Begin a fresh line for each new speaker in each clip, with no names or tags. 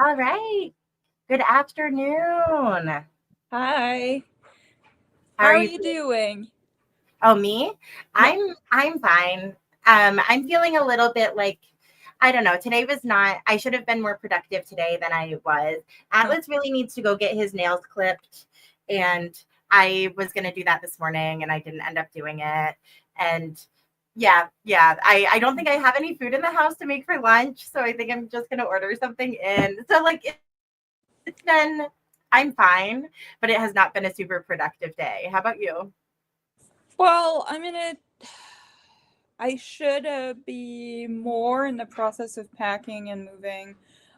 All right. Good afternoon.
Hi.
How
How
are
are
you
you
feeling?
doing?
Oh, me?
Yeah.
I'm fine. I'm feeling a little bit like I don't know. Today was not. I should have been more productive today than I was.
Huh.
Atlas really needs to go get his nails clipped, and I was gonna do that this morning, and I didn't end up doing it. And yeah. I don't think I have any food in the house to make for lunch, so I think I'm just gonna order something in. So like it's been I'm fine, but it has not been a super productive day. How about you?
Well, I should be more in the process of packing and moving.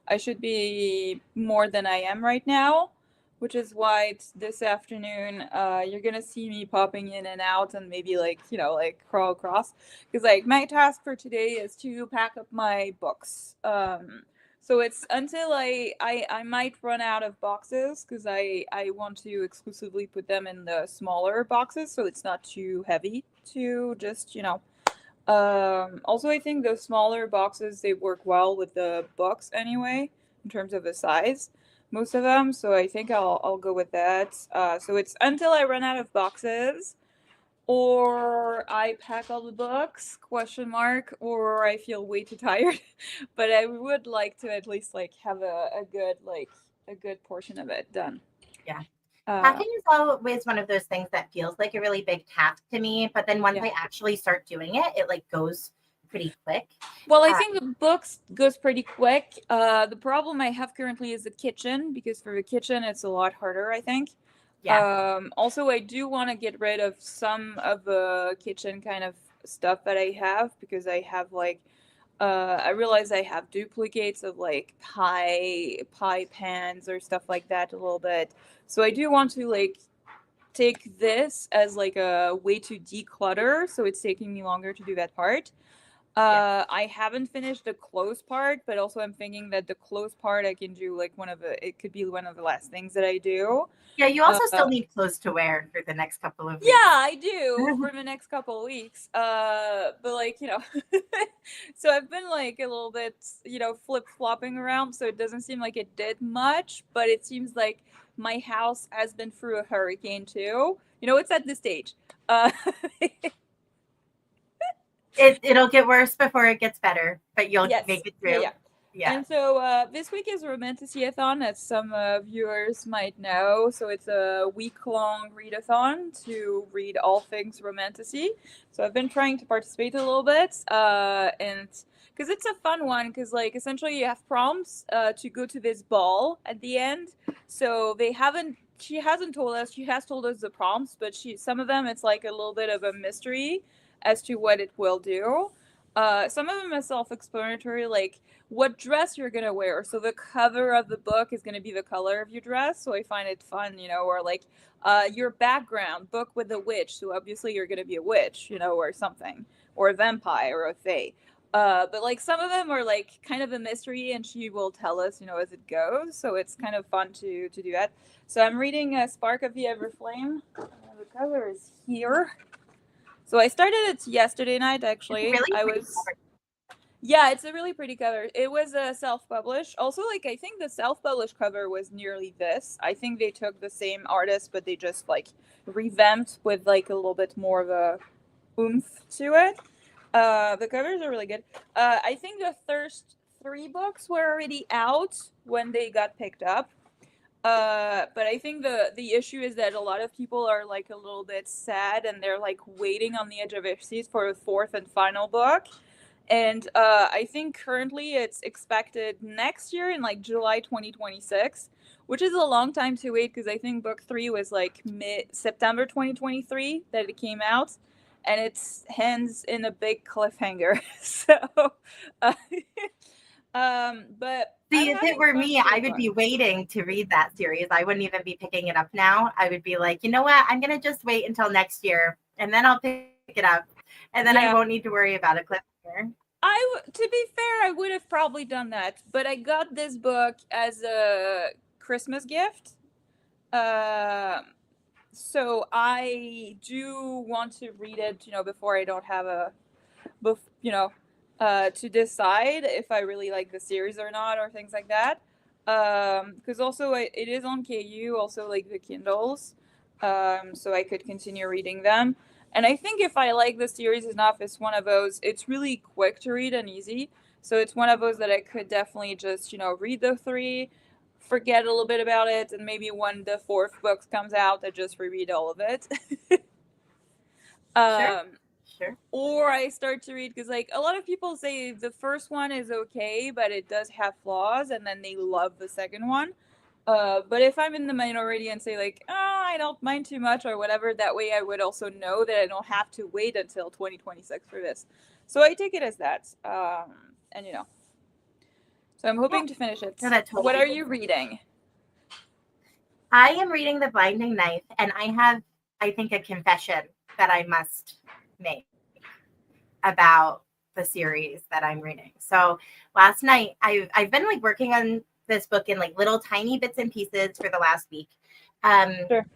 I should be more than I am right now, which is why it's this afternoon. You're gonna see me popping in and out and maybe like crawl across. Because like my task for today is to pack up my books. So it's until I might run out of boxes because I want to exclusively put them in the smaller boxes so it's not too heavy to just. Also, I think the smaller boxes they work well with the books anyway in terms of the size, most of them. So I think I'll go with that. So it's until I run out of boxes, or I pack all the books question mark, or I feel way too tired. But I would like to at least like have a good portion of it done.
Yeah.
Uh,
Packing is always one of those things that feels like a really big task to me, but then once
yeah.
I actually start doing it, it like goes pretty quick.
Well, I
Uh,
think the books goes pretty quick. The problem I have currently is the kitchen because for the kitchen it's a lot harder, I think.
yeah,
Also, I do want to get rid of some of the kitchen kind of stuff that I have because I have I realize I have duplicates of like pie pans or stuff like that a little bit. So I do want to like take this as like a way to declutter. So it's taking me longer to do that part.
yeah,
I haven't finished the clothes part, but also I'm thinking that the clothes part I can do like it could be one of the last things that I do.
yeah. You
Uh,
also still need clothes to wear for the next couple of
yeah,
weeks.
I do for the next couple of weeks. But so I've been like a little bit, flip flopping around, so it doesn't seem like it did much, but it seems like my house has been through a hurricane too. It's at this stage. Uh,
It'll get worse before it gets better, but you'll
yes,
make it
yeah,
through.
yeah.
Yeah,
And so this week is Romanticy-a-thon, as some viewers might know. So it's a week-long readathon to read all things romanticy. So I've been trying to participate a little bit, and because it's a fun one, because like essentially you have prompts to go to this ball at the end. So they haven't. She hasn't told us. She has told us the prompts, but some of them it's like a little bit of a mystery as to what it will do. Some of them are self-explanatory, like what dress you're gonna wear. So the cover of the book is gonna be the color of your dress. So I find it fun, or like your background book with a witch. So obviously you're gonna be a witch, or something, or a vampire or a fae. But like some of them are like kind of a mystery, and she will tell us, as it goes. So it's kind of fun to do that. So I'm reading Spark of the Everflame. The cover is here. So I started it yesterday night.
it's a
Actually,
really
I
pretty
was
cover.
yeah, it's a really pretty cover. It was a self-published. Also, like I think the self-published cover was nearly this. I think they took the same artist, but they just like revamped with like a little bit more of a oomph to it. The covers are really good. I think the first three books were already out when they got picked up. But I think the issue is that a lot of people are like a little bit sad and they're like waiting on the edge of their seats for the fourth and final book. And I think currently it's expected next year in like July 2026, which is a long time to wait because I think book three was like mid September 2023 that it came out. And it ends in a big cliffhanger. So, uh, but I'm
See, if it
having
were
fun
me,
so
I would
far.
be waiting to read that series. I wouldn't even be picking it up now. I would be like, you know what? I'm gonna just wait until next year, and then I'll pick it up, and then I
Yeah,
won't need to worry about a cliffhanger.
to be fair, I would have probably done that, but I got this book as a Christmas gift. Um, so I do want to read it, before I don't have bef- you know, to decide if I really like the series or not, or things like that. Because also it is on KU, also like the Kindles, so I could continue reading them. And I think if I like the series enough, it's one of those. It's really quick to read and easy, so it's one of those that I could definitely just read the three, forget a little bit about it, and maybe when the fourth book comes out, I just reread all of it.
Sure.
um,
Sure.
or I start to read because like a lot of people say the first one is okay, but it does have flaws, and then they love the second one. But if I'm in the minority and say like, oh, I don't mind too much or whatever, that way I would also know that I don't have to wait until 2026 for this. So I take it as that. And so I'm
Yeah.
hoping to finish it.
No, that
What
totally
are
makes
you
sense.
reading?
I am reading The Blinding Knife, and I have, I think, a confession that I must make about the series that I'm reading. So last night, I've been like working on this book in like little tiny bits and pieces for the last week.
Sure.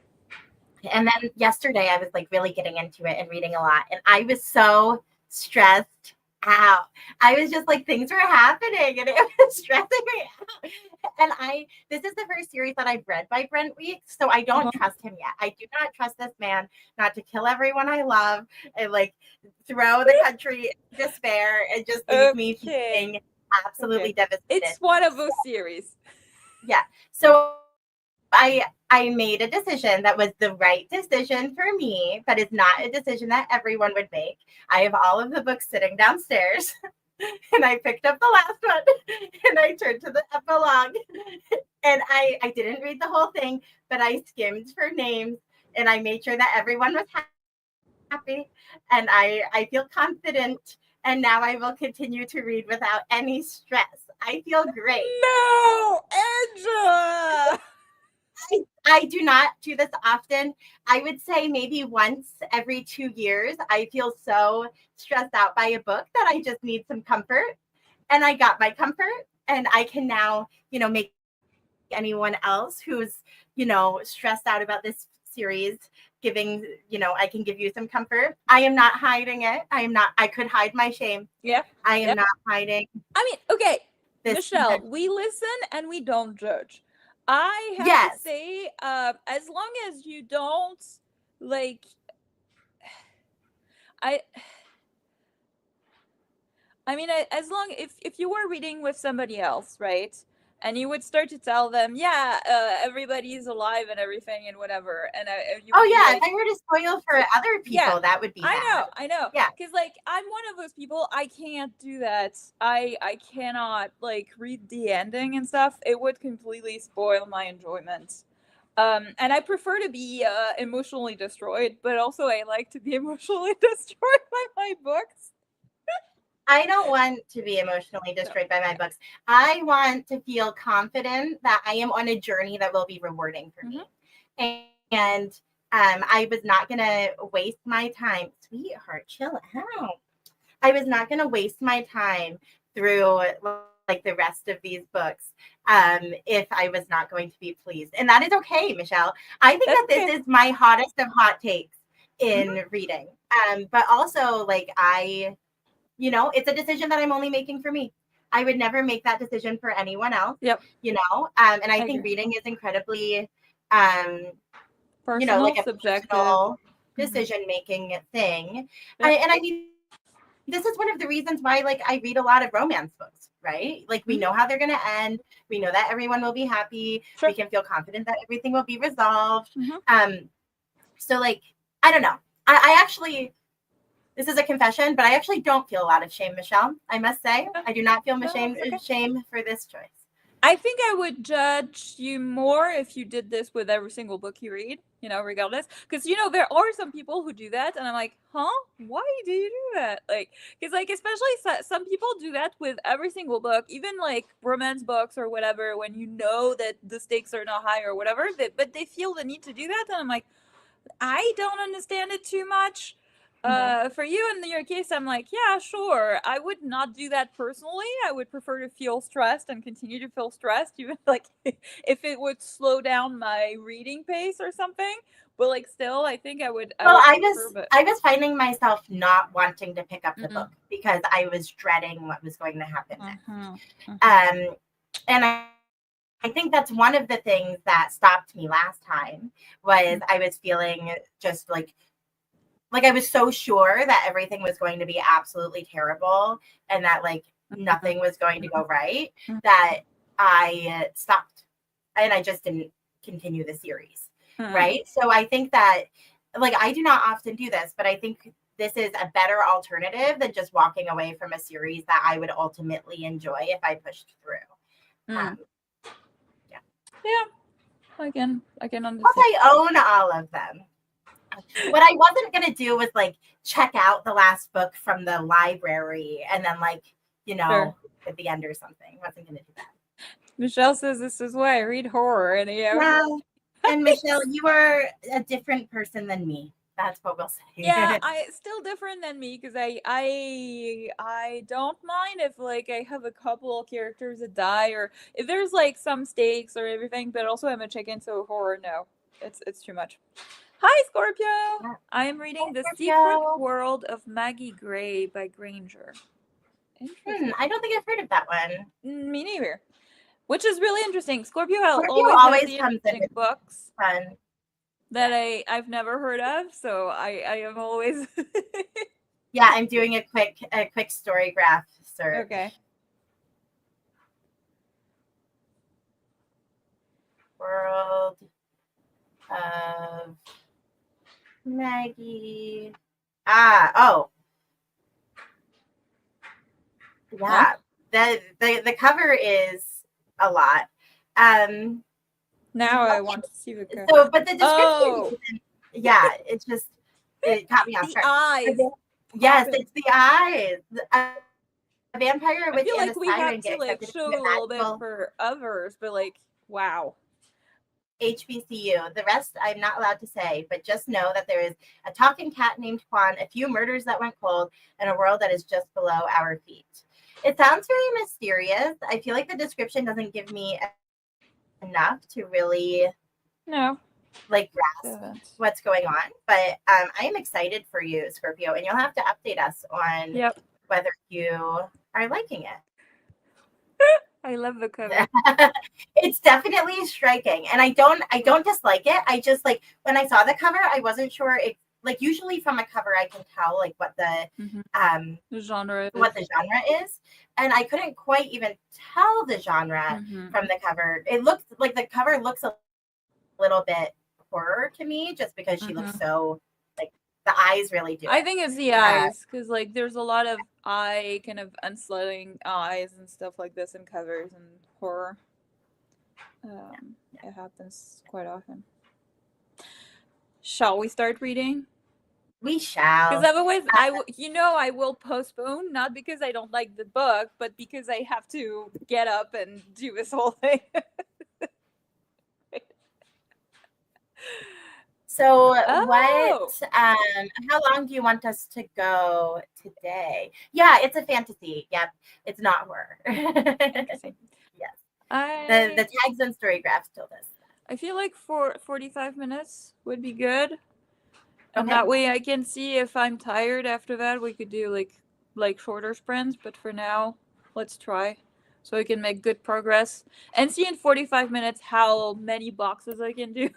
And then yesterday, I was like really getting into it and reading a lot, and I was so stressed out. I was just like things were happening, and it was stressing me out. And this is the first series that I've read by Brent Weeks, so I don't
Uh-huh.
trust him yet. I do not trust this man not to kill everyone I love and like throw the country in despair and just leave me
Okay.
feeling absolutely
Okay.
devastated.
It's one of those series.
Yeah. So I made a decision that was the right decision for me, but it's not a decision that everyone would make. I have all of the books sitting downstairs, and I picked up the last one, and I turned to the epilogue, and I didn't read the whole thing, but I skimmed for names, and I made sure that everyone was happy, and I feel confident, and now I will continue to read without any stress. I feel great.
No, Angela.
I do not do this often. I would say maybe once every 2 years, I feel so stressed out by a book that I just need some comfort. And I got my comfort, and I can now, make anyone else who's, stressed out about this series giving, I can give you some comfort. I am not hiding it. I could hide my shame.
Yeah.
I am
Yep.
not hiding
I mean, okay,
this.
Michelle, we listen and we don't judge. I have to
Yes.
say, as long as you don't like, I, I mean, as long if you were reading with somebody else, right, and you would start to tell them, yeah, everybody's alive and everything and whatever, and you
Oh,
would be
yeah. If
like,
I were to spoil for other
yeah,
people, that would be bad.
I know,
Yeah.
because like I'm one of those people. I can't do that. I cannot like read the ending and stuff. It would completely spoil my enjoyment. And I prefer to be emotionally destroyed, but also I like to be emotionally destroyed by my books.
I don't want to be emotionally
No,
destroyed by my
yeah.
books. I want to feel confident that I am on a journey that will be rewarding for
Mm-hmm.
me. And I was not going to waste my time. Sweetheart, chill out. I was not going to waste my time through like the rest of these books if I was not going to be pleased. And that is okay, Michelle. I think
That's
that this
okay.
is my hottest of hot takes
Mm-hmm.
in reading. But also, like, it's a decision that I'm only making for me. I would never make that decision for anyone else,
Yep,
and I
I
think
agree.
reading is incredibly, um,
Personal,
like a
subjective.
personal
Mm-hmm.
decision making thing.
Yep.
And I mean, this is one of the reasons why, like, I read a lot of romance books, right? Like, we know
Mm-hmm.
how they're going to end. We know that everyone will be happy. We
Sure.
can feel confident that everything will be resolved.
Mm-hmm.
So, like, I don't know. I actually, this is a confession, but I actually don't feel a lot of shame, Michelle. I must say,
Yeah.
I do not feel
No, it's okay.
shame for this choice.
I think I would judge you more if you did this with every single book you read, regardless. Because, there are some people who do that, and I'm like, huh? Why do you do that? Like, because, like, especially some people do that with every single book, even like romance books or whatever, when you know that the stakes are not high or whatever, but they feel the need to do that. And I'm like, I don't understand it too much.
Mm-hmm.
For you in your case, I'm like, yeah, sure. I would not do that personally. I would prefer to feel stressed and continue to feel stressed, even like if it would slow down my reading pace or something. But like, still, I think I
Well,
would prefer. But
I was finding myself not wanting to pick up the
mm-mm.
book because I was dreading what was going to happen next.
Mm-hmm. Mm-hmm.
And I think that's one of the things that stopped me last time was I was feeling just like I was so sure that everything was going to be absolutely terrible and that like nothing was going to go right that I stopped and I just didn't continue the series. Right. So I think that like I do not often do this, but I think this is a better alternative than just walking away from a series that I would ultimately enjoy if I pushed through.
Yeah, I can understand.
Plus, I own all of them. What I wasn't gonna do was like check out the last book from the library and then like
Sure.
at the end or something. Wasn't gonna do that.
Michelle says this is why I read horror, and
And Michelle, you are a different person than me. That's what we'll say.
Yeah, I still different than me because I don't mind if like I have a couple characters that die or if there's like some stakes or everything, but also I'm a chicken, so horror no, it's too much. Hi Scorpio,
Yeah.
I am reading The
Scorpio.
Secret World of Maggie Gray by Granger. Interesting.
I don't think I've heard of that one.
Me neither. Which is really interesting. Scorpio
Scorpio
always has
always
the
comes in
interesting books
fun.
that I've never heard of, so I am always
Yeah, I'm doing a quick story graph search.
okay.
World of Maggie. Oh. Yeah.
Huh?
The cover is a lot.
Now I want to see the cover.
So but the description yeah, it's just it caught me off
the
guard.
eyes.
Yes, it's the eyes. A vampire, a
I
witch,
feel
and
like
a
we
siren
have
get
to like
accepted
show
into
a little bit
magical
for others, but like wow.
HBCU. The rest I'm not allowed to say, but just know that there is a talking cat named Juan, a few murders that went cold, and a world that is just below our feet. It sounds very mysterious. I feel like the description doesn't give me enough to really like grasp what's going on. But I am excited for you, Scorpio, and you'll have to update us on whether you are liking it.
I love the cover.
It's definitely striking, and I don't dislike it. I just like when I saw the cover, I wasn't sure it like usually from a cover I can tell like what the
genre
is, and I couldn't quite even tell the genre from the cover. It looks like the cover looks a little bit horror to me just because she looks so like the eyes really do.
I think it's the eyes because like there's a lot of eye kind of unsettling eyes and stuff like this in covers and horror. It happens quite often. Shall we start reading?
We shall.
Because otherwise, I will postpone, not because I don't like the book, but because I have to get up and do this whole thing.
So how long do you want us to go today? Yeah, it's a fantasy. Yep. It's not horror. Yes. The tags and story graphs told us.
I feel like 45 minutes would be good. And that way I can see if I'm tired after that. We could do like shorter sprints, but for now, let's try. So we can make good progress and see in 45 minutes how many boxes I can do.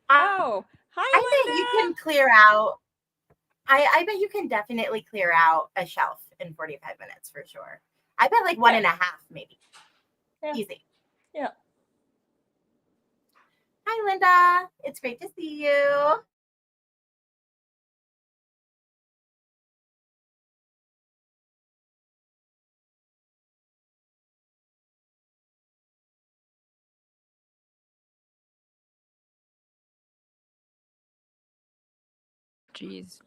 Hi,
I bet you can clear out. I bet you can definitely clear out a shelf in 45 minutes for sure. I bet like 1.5 maybe.
Yeah.
Easy.
Yeah.
Hi, Linda. It's great to see you.
Jeez.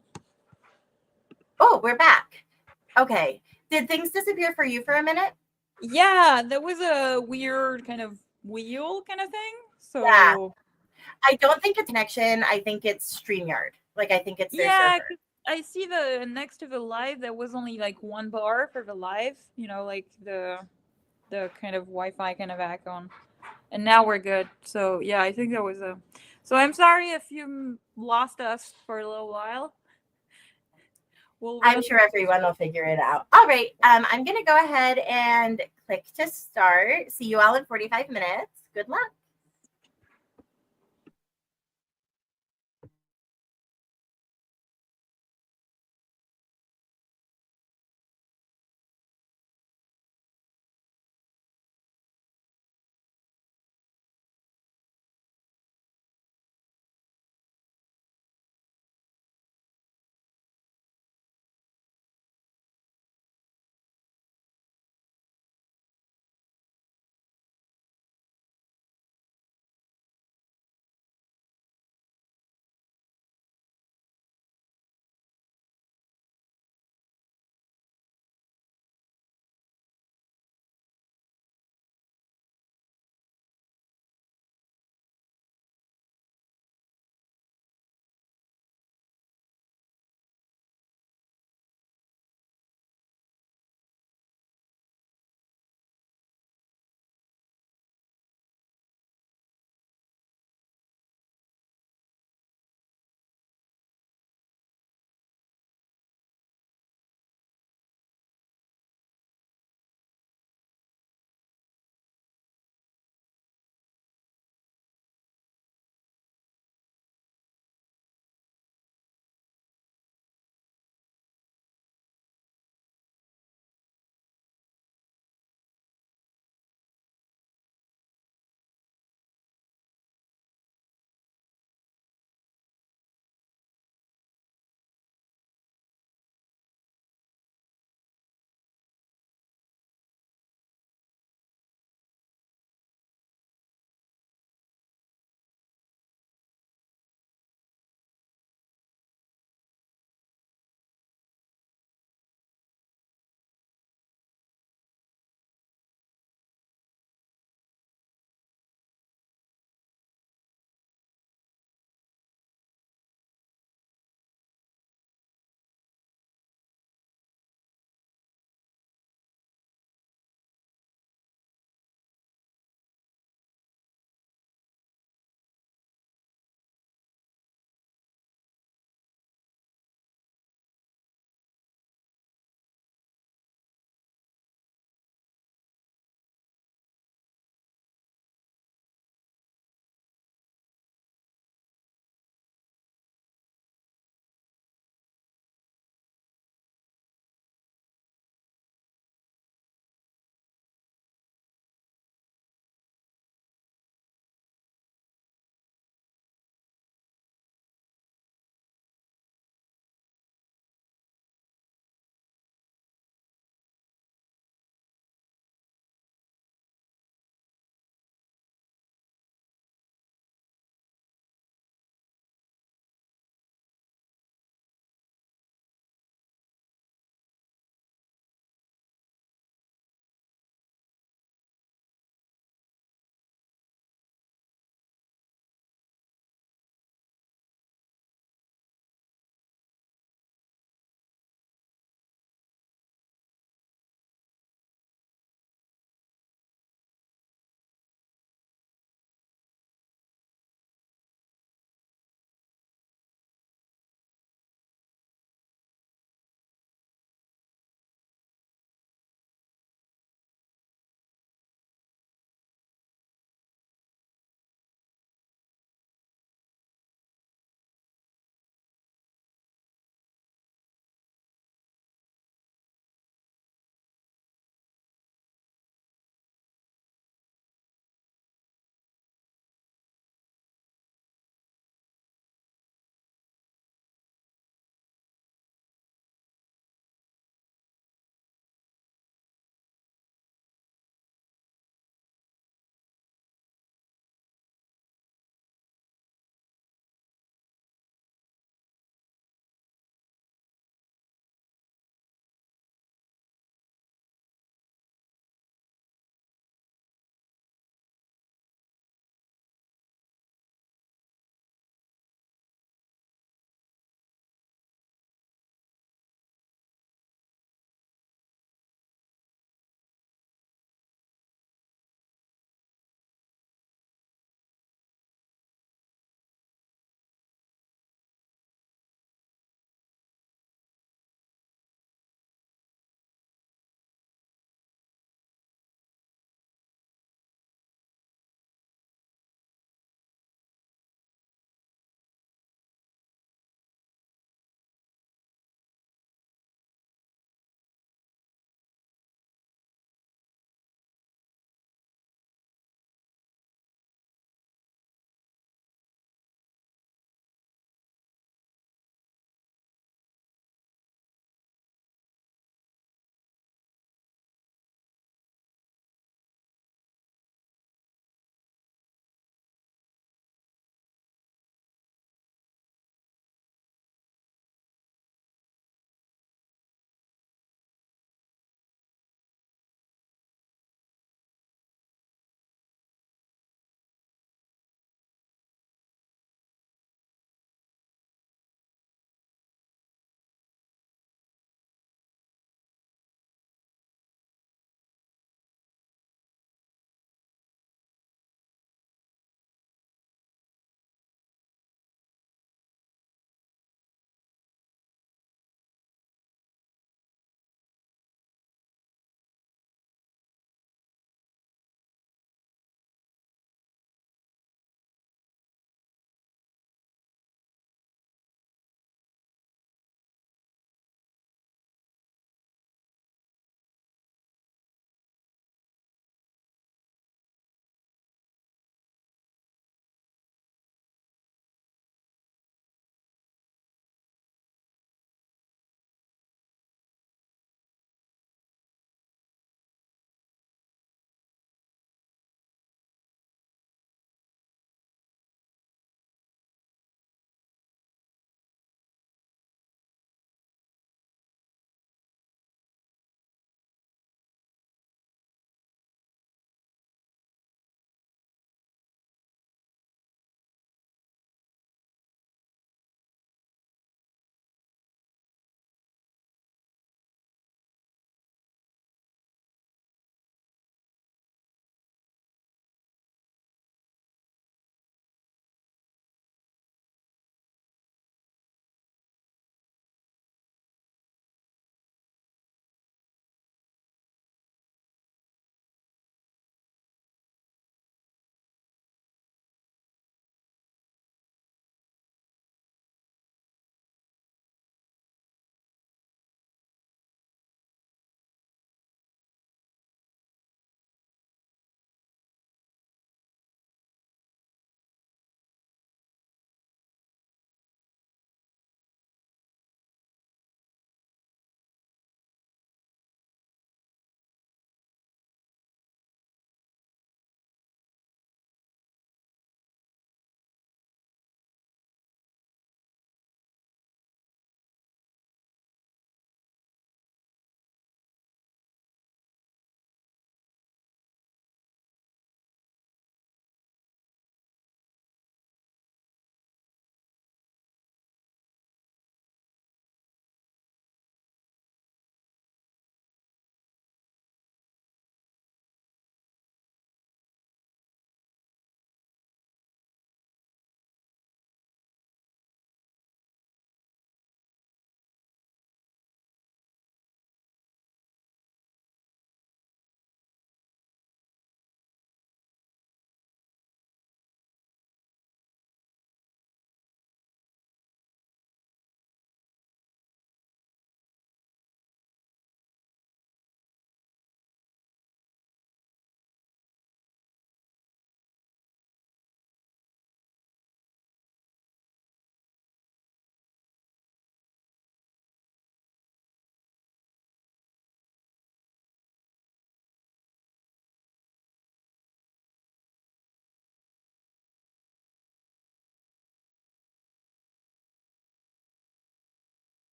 Oh, we're back. Okay. Did things disappear for you for a minute?
Yeah, there was a weird kind of wheel kind of thing. So
yeah. I don't think it's connection. I think it's StreamYard. Like I think it's their server.
I see the next to the live there was only like one bar for the live, like the kind of Wi-Fi kind of icon. And now we're good. So yeah, I think that was a. So I'm sorry if you lost us for a little while.
I'm sure everyone will figure it out. All right. I'm gonna go ahead and click click to start. See you all in 45 minutes. Good luck.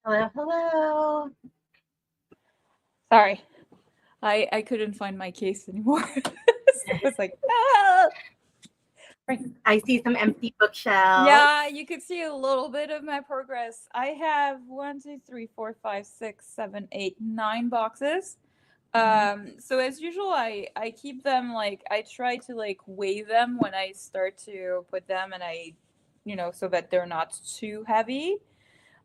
Hello, hello.
Sorry, I couldn't find my case anymore. So I was like, ah! Right.
I see some empty bookshelves.
Yeah, you could see a little bit of my progress. I have 1, 2, 3, 4, 5, 6, 7, 8, 9 boxes. So as usual, I keep them like I try to like weigh them when I start to put them, and so that they're not too heavy.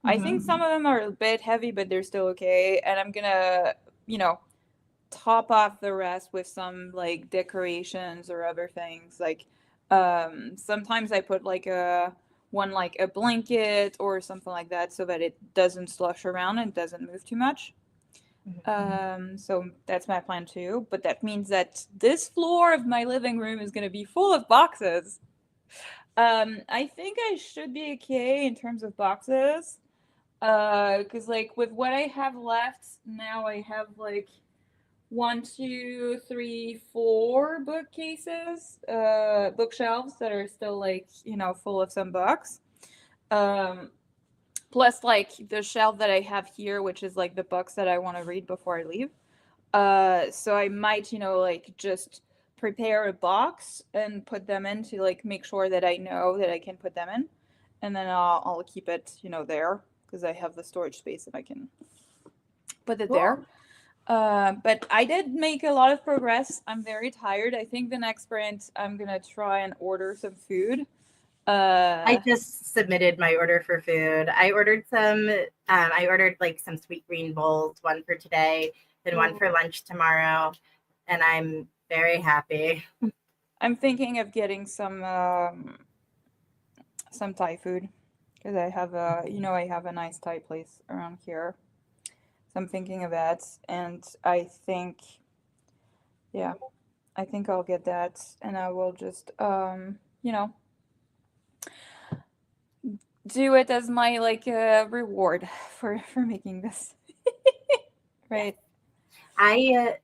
I think some of them are a bit heavy, but they're still okay. And I'm gonna, top off the rest with some like decorations or other things. Like sometimes I put like a blanket or something like that so that it doesn't slush around and doesn't move too much. So that's my plan too. But that means that this floor of my living room is gonna be full of boxes. I think I should be okay in terms of boxes. Because like with what I have left now, I have like 1, 2, 3, 4 bookcases, bookshelves that are still like, full of some books. Plus like the shelf that I have here, which is like the books that I want to read before I leave. So I might, like just prepare a box and put them in to like make sure that I know that I can put them in. And then I'll keep it, there because I have the storage space and I can put it there. But I did make a lot of progress. I'm very tired. I think the next sprint I'm gonna try and order some food.
I just submitted my order for food. I ordered like some sweet green bowls, one for today, then one for lunch tomorrow, and I'm very happy.
I'm thinking of getting some Thai food because I have a nice Thai place around here. So I'm thinking of that, and yeah, I think I'll get that, and I will just do it as my like reward for making this. Right.
I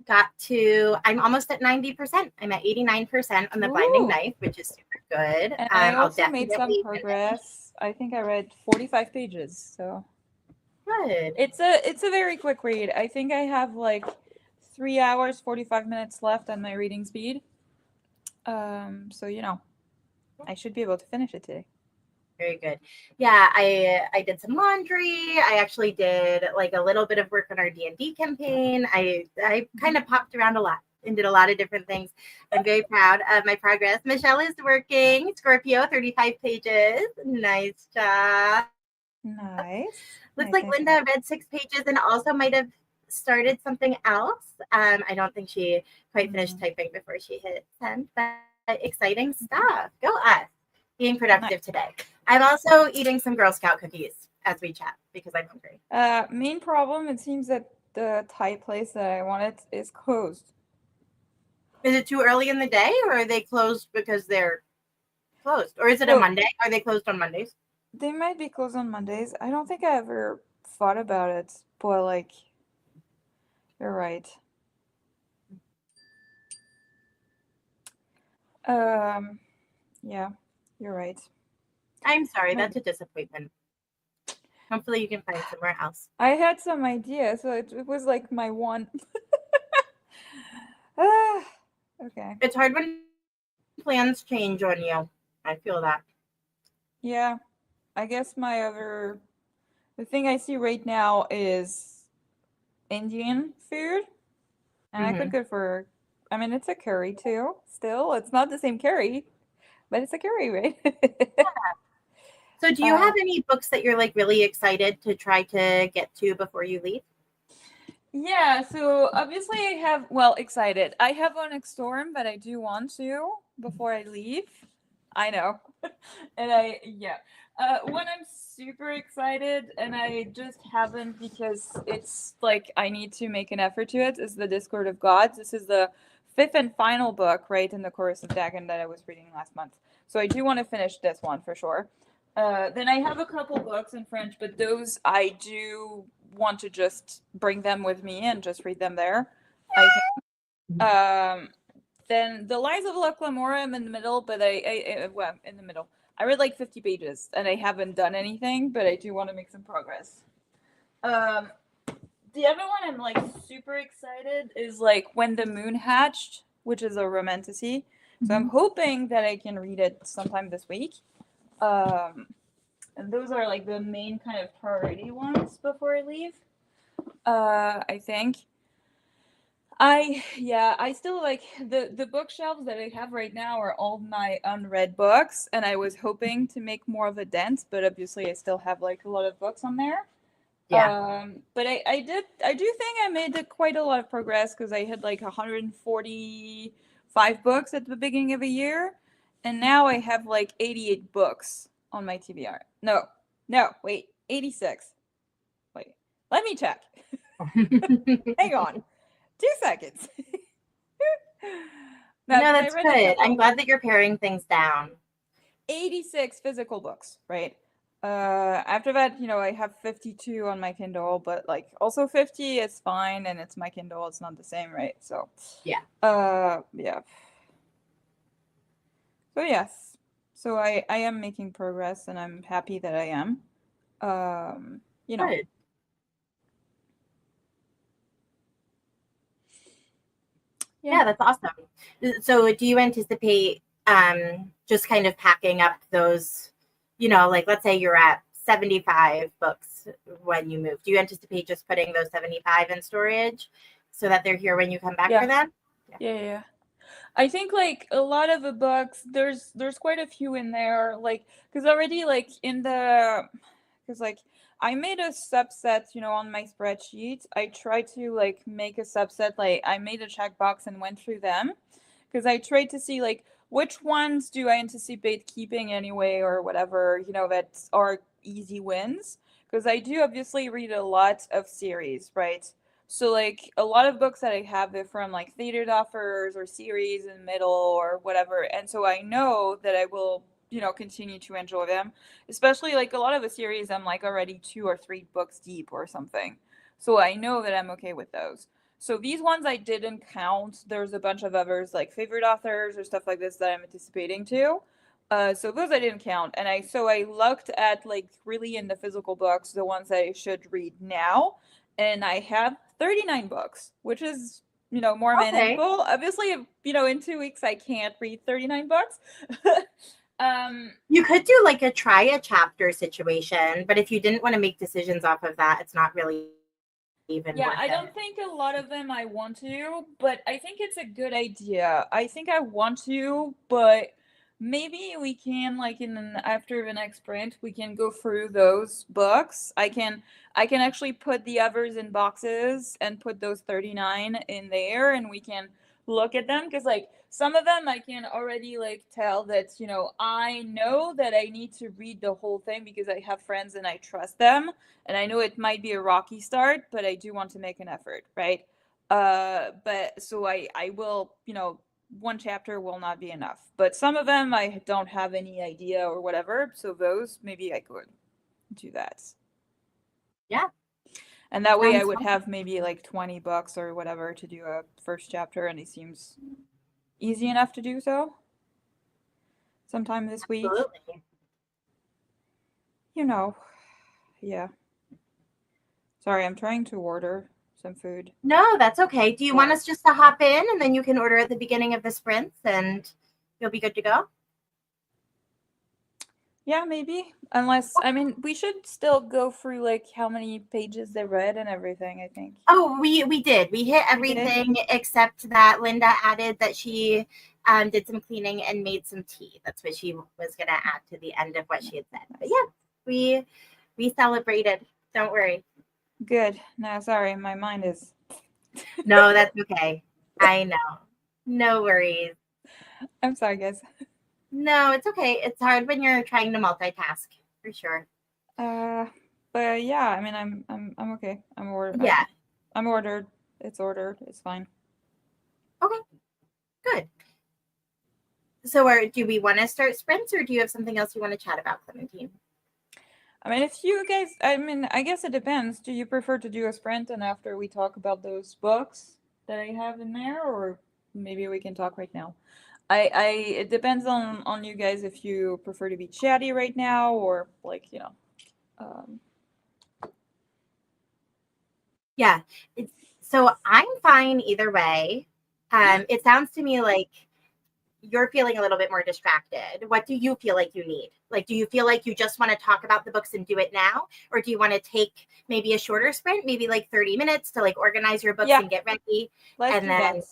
I'm almost at 90%. I'm at 89% on the binding knife, which is super good.
And I
I'll
also made some
definitely
progress. I think I read 45 pages, so
good.
it's a very quick read. I think I have like 3 hours 45 minutes left on my reading speed. So I should be able to finish it today.
Very good. Yeah, I did some laundry. I actually did like a little bit of work on our D&D campaign. I kind of popped around a lot and did a lot of different things. I'm very proud of my progress. Michelle is working. Scorpio, 35 pages. Nice job.
Nice.
Looks
Nice,
like
nice,
Linda
nice.
read 6 pages and also might have started something else. I don't think she quite finished typing before she hit send, but exciting stuff. Go us. Being productive today. I'm also eating some Girl Scout cookies as we chat because I'm hungry.
Main problem, it seems that the Thai place that I wanted is closed.
Is it too early in the day or are they closed because they're closed? Or is it a Monday? Are they closed on Mondays?
They might be closed on Mondays. I don't think I ever thought about it, but like, you're right. Yeah, you're right.
I'm sorry, that's a disappointment. Hopefully you can find somewhere else.
I had some idea, so it was like my one. Okay.
It's hard when plans change on you. I feel that.
Yeah, I guess the thing I see right now is Indian food, and I could go for, I mean, it's a curry too. Still, it's not the same curry, but it's a curry, right?
Yeah. So do you have any books that you're like really excited to try to get to before you leave?
Yeah, so obviously excited. I have Onyx Storm, but I do want to before I leave. I know. And when I'm super excited and I just haven't because it's like I need to make an effort to it, is the Discord of Gods. This is the 5th and final book, right, in the Chorus of Dagon that I was reading last month. So I do want to finish this one for sure. Then I have a couple books in French, but those I do want to just bring them with me and just read them there. I think. Then The Lies of La Clamora, I'm in the middle, but in the middle. I read like 50 pages and I haven't done anything, but I do want to make some progress. Um, the other one I'm like super excited is like When the Moon Hatched, which is a romantasy. So I'm hoping that I can read it sometime this week. Um, and those are like the main kind of priority ones before I leave. I think. I still like the bookshelves that I have right now are all my unread books, and I was hoping to make more of a dent, but obviously I still have like a lot of books on there.
Yeah.
But I do think I made quite a lot of progress because I had like 145 books at the beginning of a year, and now I have like 88 books on my TBR. No, wait, 86. Wait, let me check. Hang on, 2 seconds. No,
No,
because I
that's
read a
good. I'm
couple.
glad that you're paring things down.
86 physical books, right? After that, I have 52 on my Kindle, but like also 50 is fine and it's my Kindle, it's not the same, right? So,
Yeah.
yeah. So yes. So I am making progress and I'm happy that I am. Um, you know.
Good.
Yeah.
Yeah, that's awesome. So do you anticipate just kind of packing up those, like let's say you're at 75 books when you move. Do you anticipate just putting those 75 in storage so that they're here when you come back for
Yeah.
them?
Yeah. I think like a lot of the books, there's quite a few in there, like because already like in the because like I made a subset, on my spreadsheet. I tried to like make a subset, like I made a checkbox and went through them because I tried to see like which ones do I anticipate keeping anyway or whatever, that are easy wins. Because I do obviously read a lot of series, right? So like a lot of books that I have, they're from like theater authors or series in the middle or whatever. And so I know that I will, continue to enjoy them. Especially like a lot of the series I'm like already 2 or 3 books deep or something. So I know that I'm okay with those. So these ones I didn't count. There's a bunch of others like favorite authors or stuff like this that I'm anticipating too. So those I didn't count, and I looked at like really in the physical books, the ones that I should read now, and I have 39 books, which is more
Okay.
manageable. Obviously, in 2 weeks I can't read 39 books. um,
You could do like a try a chapter situation, but if you didn't want to make decisions off of that, it's not really even
Yeah,
worth
I don't
it.
think a lot of them I want to, but I think it's a good idea. I think I want to, but maybe we can like after the next sprint, we can go through those books. I can actually put the others in boxes and put those 39 in there and we can look at them because like some of them I can already like tell that, I know that I need to read the whole thing because I have friends and I trust them and I know it might be a rocky start, but I do want to make an effort, right? But so I will, one chapter will not be enough. But some of them I don't have any idea or whatever, so those maybe I could do that.
Yeah,
And that way I
sounds
would
fun.
have maybe like 20 bucks or whatever to do a first chapter, and it seems easy enough to do so sometime this week.
Absolutely.
You know, yeah. Sorry, I'm trying to order some food.
No, that's okay. Do you want
But
us just to hop in and then you can order at the beginning of the sprints and you'll be good to go?
yeah, maybe. Unless, I mean, we should still go through like how many pages they read and everything, I think.
Oh, we did. We hit
We did?
everything except that Linda added that she did some cleaning and made some tea. That's what she was going to add to the end of what she had said. But yeah, we celebrated. Don't worry.
Good. No, sorry, my mind is.
No, that's okay. I know. No worries.
I'm sorry, guys.
No, it's okay. It's hard when you're trying to multitask, for sure.
Uh, but yeah, I mean, I'm okay.
Yeah.
I'm ordered. It's ordered. It's fine.
Okay. Good. So, do we want to start sprints, or do you have something else you want to chat about, Clementine?
I mean, if you guys, I mean, I guess it depends. Do you prefer to do a sprint and after we talk about those books that I have in there, or maybe we can talk right now? It depends on you guys if you prefer to be chatty right now or like, um,
Yeah. So I'm fine either way. It sounds to me like you're feeling a little bit more distracted. What do you feel like you need? Like, do you feel like you just want to talk about the books and do it now? Or do you want to take maybe a shorter sprint, maybe like 30 minutes to like organize your books
Yeah,
and get ready?
let's
And
do that.
then,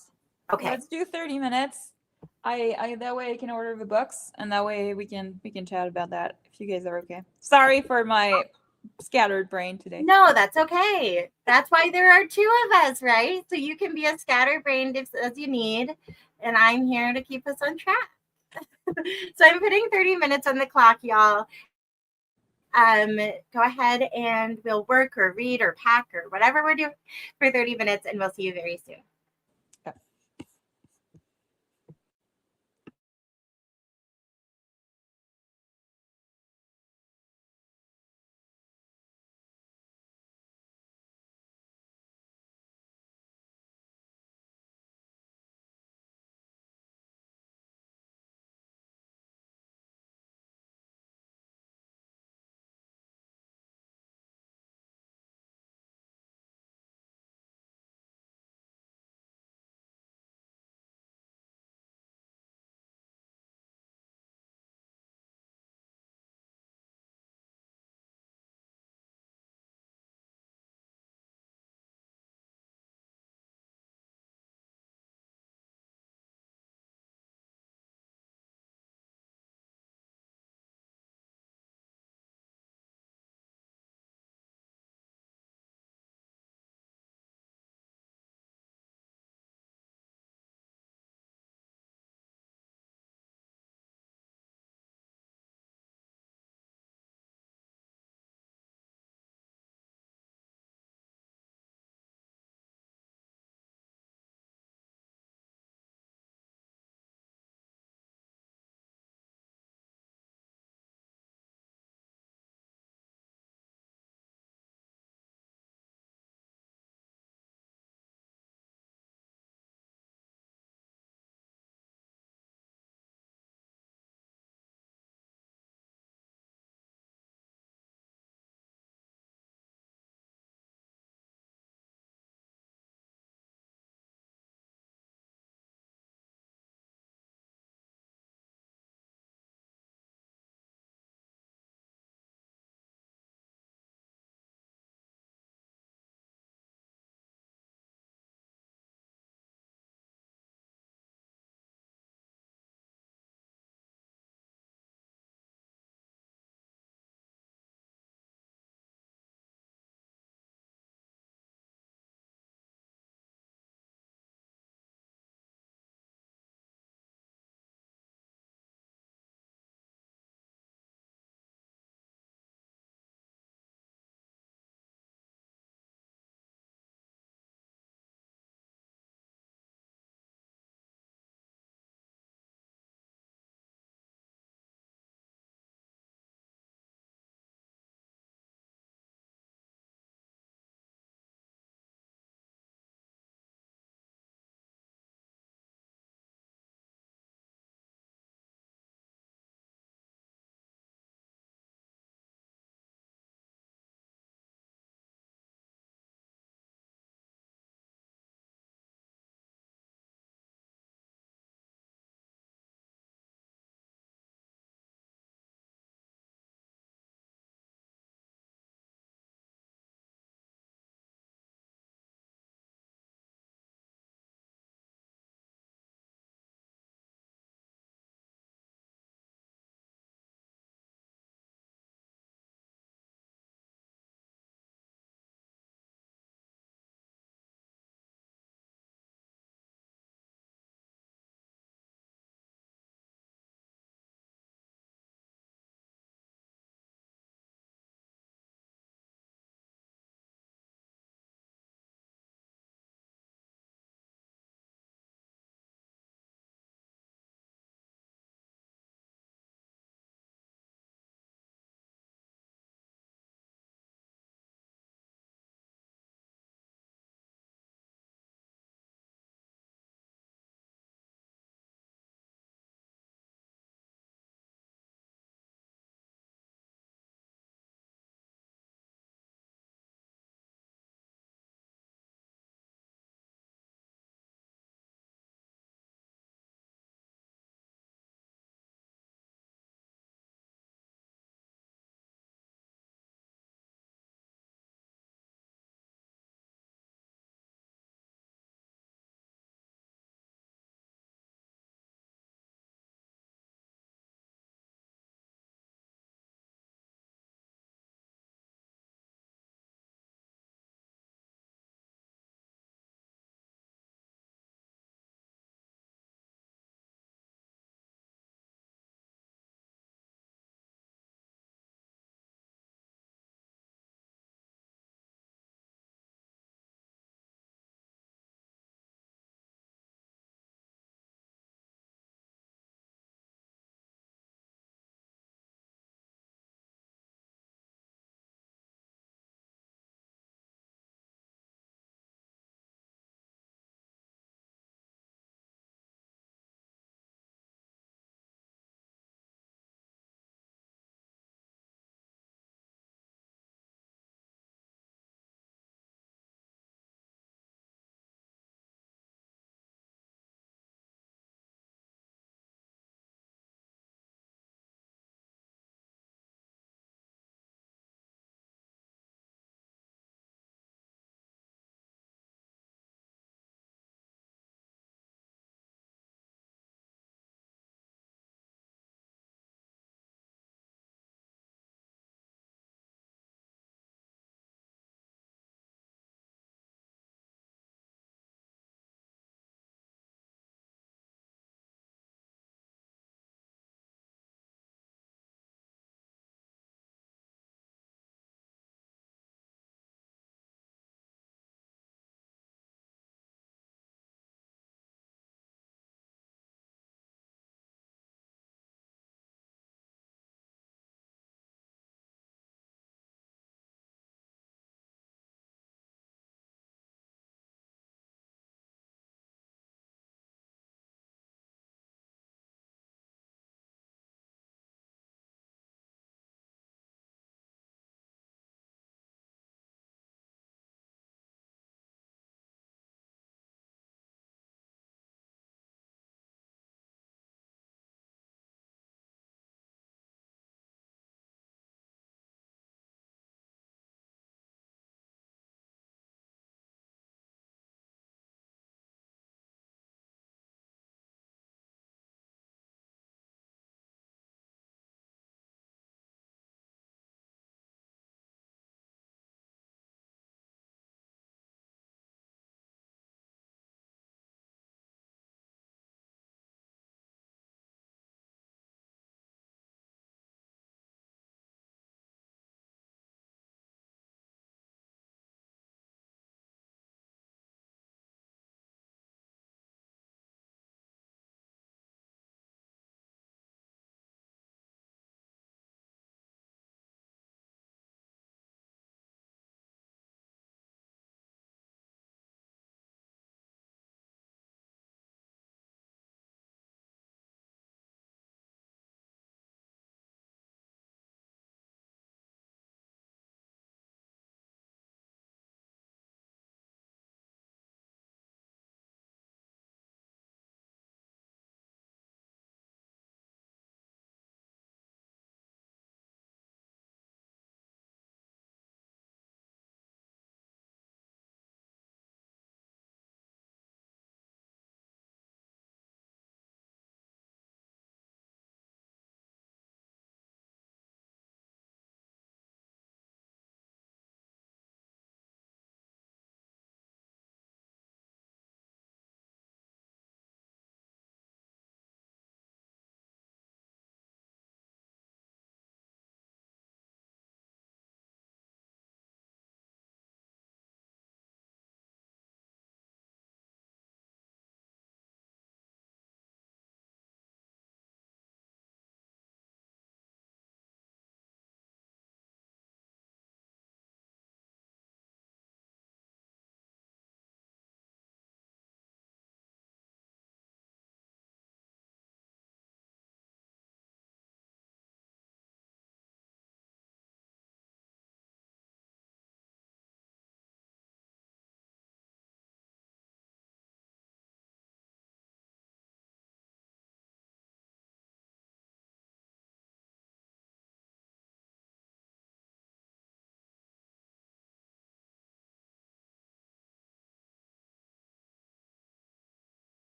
okay.
Let's do 30 minutes. I that way I can order the books, and that way we can chat about that if you guys are okay. Sorry for my scattered brain today.
No, that's okay. That's why there are two of us, right? So you can be as scatterbrained as you need. And I'm here to keep us on track. So I'm putting 30 minutes on the clock, y'all. Go ahead and we'll work or read or pack or whatever we're doing for 30 minutes, and we'll see you very soon.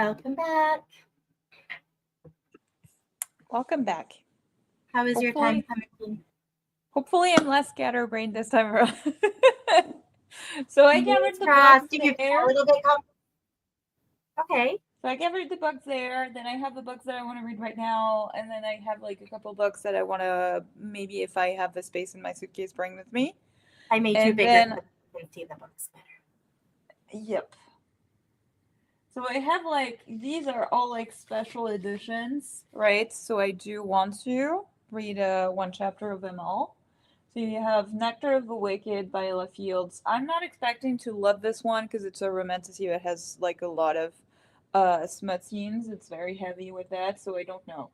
Welcome back.
Welcome back.
How was your time, Clementine?
Hopefully I'm less scatterbrained this time around. So I gathered the books
Did you feel
there.
a little bit Okay.
So I gathered the books there. Then I have the books that I want to read right now, and then I have like a couple books that I want to maybe, if I have the space in my suitcase, bring with me.
I made you
And
bigger
then,
so you can see the books better.
yep. So I have like, these are all like special editions, right? So I do want to read one chapter of them all. So you have Nectar of the Wicked by Ella Fields. I'm not expecting to love this one because it's a romantasy that has like a lot of smut scenes. It's very heavy with that, so I don't know.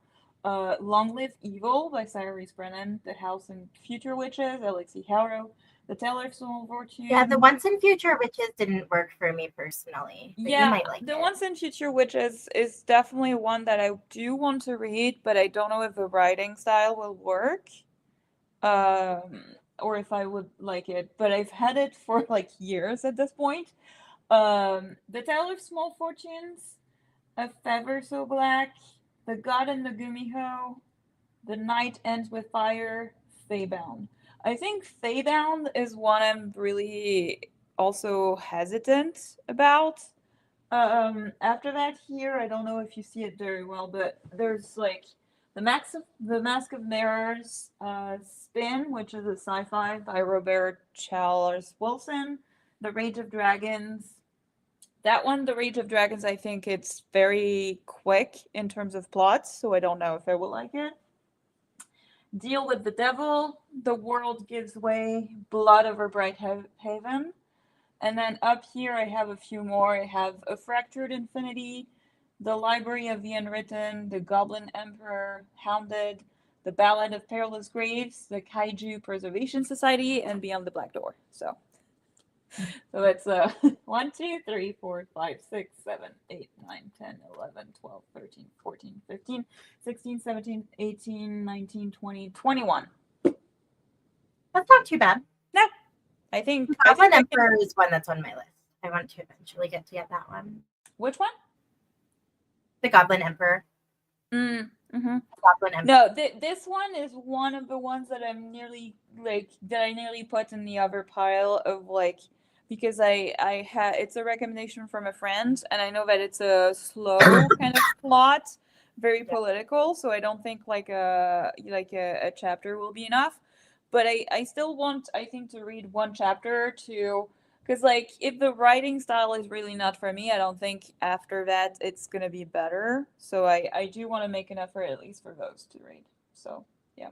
Long Live Evil by Cyrus Brennan. The House and Future Witches, Alexi Harrow. The Teller of Small Fortune.
Yeah, the Once and Future Witches didn't work for me personally. But you might like
the
it.
Once and Future Witches is definitely one that I do want to read, but I don't know if the writing style will work. Or if I would like it, but I've had it for like years at this point. The Tale of Small Fortunes, A Feather So Black, The God and the Gumiho, The Night Ends with Fire, Feybound. I think Feybound is one I'm really also hesitant about. After that, here I don't know if you see it very well, but there's like the Mask of Mirrors, Spin, which is a sci-fi by Robert Charles Wilson, The Rage of Dragons. That one, The Rage of Dragons, I think it's very quick in terms of plots, so I don't know if I will like it. Deal with the Devil, The World Gives Way, Blood Over Bright Haven. And then up here I have a few more. I have A Fractured Infinity, The Library of the Unwritten, The Goblin Emperor, Hounded, The Ballad of Perilous Graves, The Kaiju Preservation Society, and Beyond the Black Door. So it's 1, 2, 3, 4, 5, 6, 7, 8, 9, 10, 11, 12, 13, 14, 15, 16, 17, 18, 19, 20, 21.
That's not too bad.
No. I think
Goblin Emperor is one that's on my list. I want to eventually get that one.
Which one?
The Goblin Emperor.
Mm-hmm.
Goblin Emperor.
No, this one is one of the ones that I'm nearly that I nearly put in the other pile of like, because I had, it's a recommendation from a friend, and I know that it's a slow kind of plot, very political, so I don't think like a chapter will be enough. But I still want, I think, to read one chapter or two, because like if the writing style is really not for me, I don't think after that it's gonna be better. So I do want to make an effort at least for those to read. So yeah.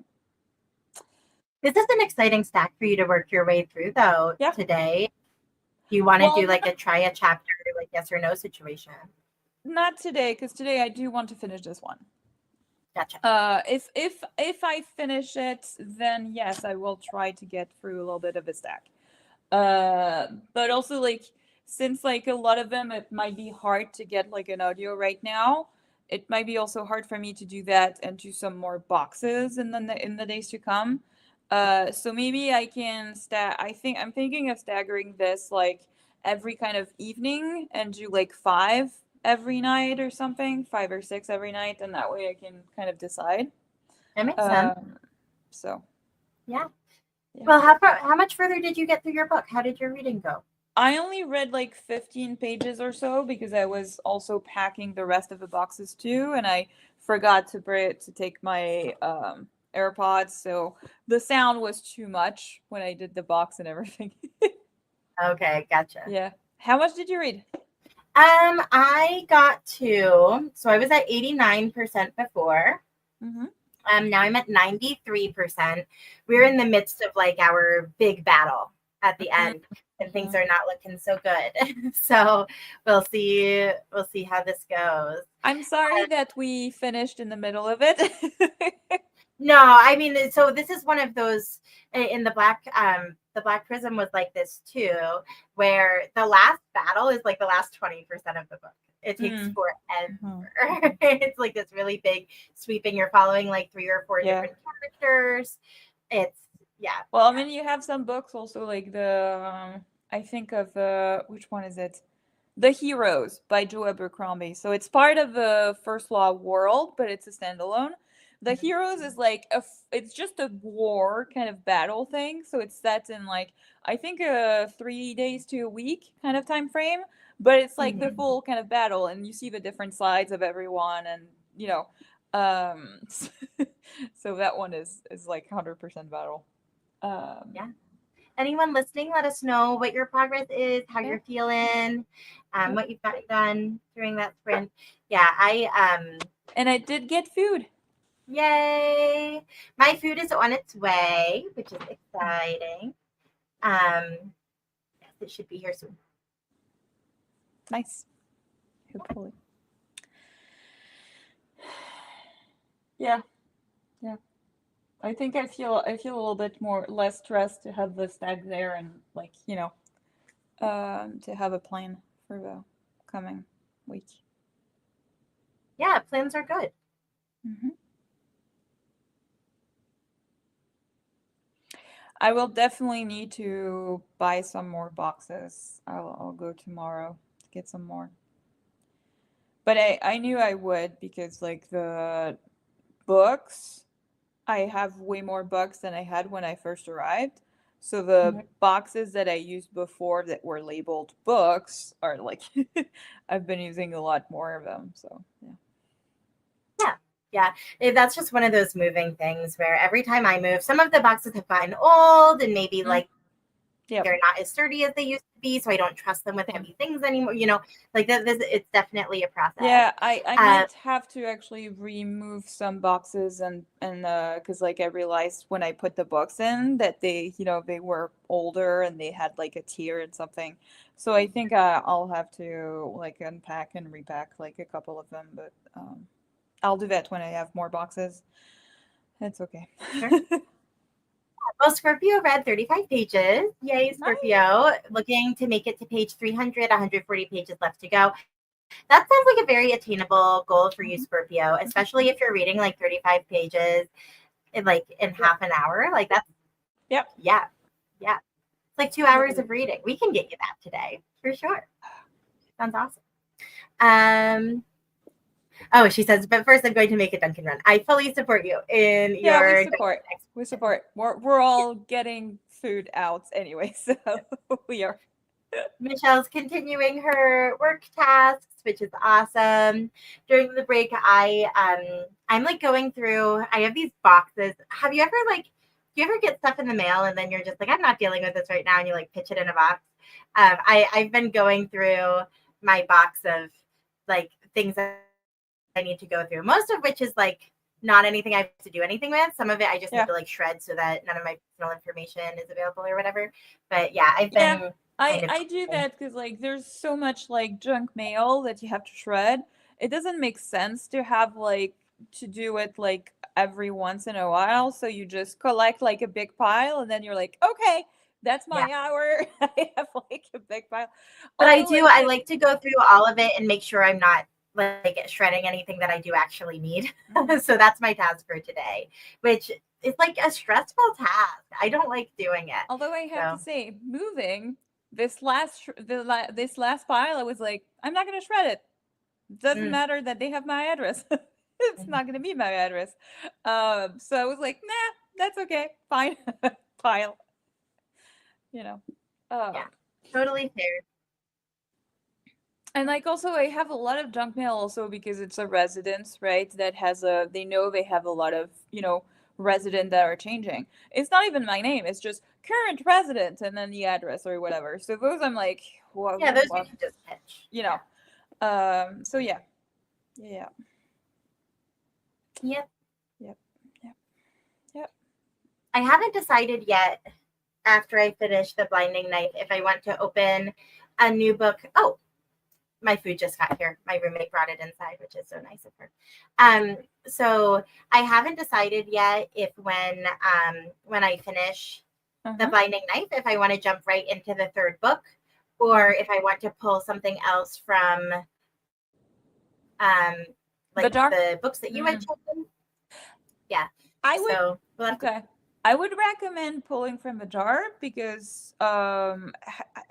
This is an exciting stack for you to work your way through though today. You want to do like a try a chapter, like yes or no situation?
Not today, because today I do want to finish this one.
Gotcha.
If I finish it, then yes, I will try to get through a little bit of a stack. But also like, since like a lot of them, it might be hard to get like an audio right now. It might be also hard for me to do that and do some more boxes in the days to come. So maybe I can I'm thinking of staggering this like every kind of evening and do like 5 every night or something, 5 or 6 every night, and that way I can kind of decide.
That makes sense.
So
yeah. Well, how much further did you get through your book? How did your reading go?
I only read like 15 pages or so because I was also packing the rest of the boxes too, and I forgot to take my AirPods, so the sound was too much when I did the box and everything.
Okay, gotcha.
Yeah. How much did you read?
I got to, so I was at 89% before.
Mm-hmm.
Now I'm at 93%. We're in the midst of like our big battle at the end, and things are not looking so good. So we'll see how this goes.
I'm sorry that we finished in the middle of it.
No, I mean, so this is one of those in the Black Prism was like this too, where the last battle is like the last 20% of the book. It takes forever. It's like this really big sweeping. You're following like 3 or 4 different characters. It's
Well, I mean, you have some books also like the I think of which one is it? The Heroes by Joe Abercrombie. So it's part of the First Law world, but it's a standalone. The Heroes is like it's just a war kind of battle thing. So it's set in like I think a 3 days to a week kind of time frame, but it's like the
Mhm.
full kind of battle, and you see the different sides of everyone, and you know, um, so that one is like 100% battle. Um,
Yeah. Anyone listening, let us know what your progress is, how
yeah,
you're feeling,
yep.
what you've gotten done during that sprint. Yeah,
And I did get food.
yay. My food is on its way, which is exciting. Yes, it should be here soon.
Nice. Hopefully. Yeah, yeah. I think I feel a little bit more less stressed to have the stag there and like, to have a plan for the coming week.
Yeah, plans are good.
Hmm. I will definitely need to buy some more boxes. I'll go tomorrow to get some more. But I knew I would because like the books, I have way more books than I had when I first arrived. So the
Mhm.
boxes that I used before that were labeled books are like I've been using a lot more of them. So yeah.
Yeah. Yeah. That's just one of those moving things where every time I move, some of the boxes have gotten old and maybe
Mm,
like
yep.
they're not as sturdy as they used to be. So I don't trust them with
Same.
heavy things anymore. Like this, it's definitely a process.
Yeah, I
Uh,
might have to actually remove some boxes and because like I realized when I put the books in that they were older and they had like a tear and something. So I think I'll have to like unpack and repack like a couple of them, but I'll do that when I have more boxes. It's okay.
sure. Well, Scorpio read 35 pages. Yay,
Nice.
Scorpio. Looking to make it to page 300, 140 pages left to go. That sounds like a very attainable goal for you,
Mhm.
Scorpio, especially if you're reading like 35 pages in
Yep.
half an hour. Like that's,
Yep.
yeah, yeah. It's like 2 hours
Totally.
of reading. We can get you that today for sure. Sounds awesome. Um, oh, she says, but first I'm going to make a Dunkin' run. I fully support you in
Yeah, we
your Dunkin'
support. We
expedition.
support. We're all getting food out anyway, so we are.
Michelle's continuing her work tasks, which is awesome. During the break, I'm like going through. I have these boxes. Have you ever like? Do you ever get stuff in the mail and then you're just like, I'm not dealing with this right now, and you like pitch it in a box? I've been going through my box of like things that I need to go through. Most of which is like not anything I have to do anything with. Some of it I just need
Yeah.
to like shred so that none of my personal information is available or whatever. But yeah, I've
Yeah,
been kind
I
of
I do that because like there's so much like junk mail that you have to shred. It doesn't make sense to have like to do it like every once in a while. So you just collect like a big pile and then you're like, okay, that's
yeah.
my hour. I have like a big pile.
But
Although I
I
did.
like to go through all of it and make sure I'm not like shredding anything that I do actually need.
Mhm.
So that's my task for today, which is like a stressful task. I don't like doing it.
Although I have to
So
say, moving this last pile, I was like, I'm not gonna shred it. Doesn't
mm,
matter that they have my address. It's
mhm.
not gonna be my address. So I was like, nah, that's okay, fine, pile. You know.
Yeah,
Um,
totally fair.
and like also, I have a lot of junk mail also because it's a residence, right? That has a they know they have a lot of resident that are changing. It's not even my name. It's just current resident and then the address or whatever. So those I'm like,
Yeah, those you
what,
can just pitch.
you
Yeah.
know. So yeah, yeah,
Yep.
yep, yep, yep.
I haven't decided yet after I finish the blinding knife if I want to open a new book. Oh, my food just got here. My roommate brought it inside, which is so nice of her. So I haven't decided yet if when I finish the
Uh-huh.
blinding knife, if I want to jump right into the third book, or if I want to pull something else from um
The
like
dark.
the books that you had
Mm.
chosen. Yeah.
I would
So we'll have to
okay. I would recommend pulling from the jar because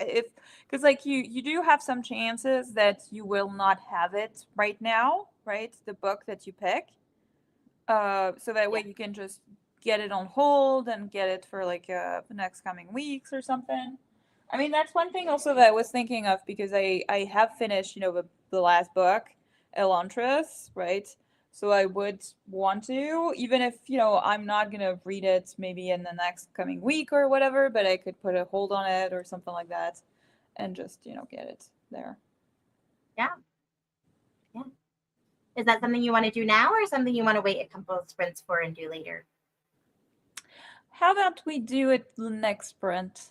if because like you do have some chances that you will not have it right now, right? The book that you pick. So that way
Yeah.
you can just get it on hold and get it for like the next coming weeks or something. I mean, that's one thing also that I was thinking of because I have finished, the last book, Elantris, right? So I would want to, even if, I'm not gonna read it maybe in the next coming week or whatever, but I could put a hold on it or something like that and just, get it there.
Yeah. Yeah. Is that something you want to do now or something you want to wait a couple of sprints for and do later?
How about we do it the next sprint?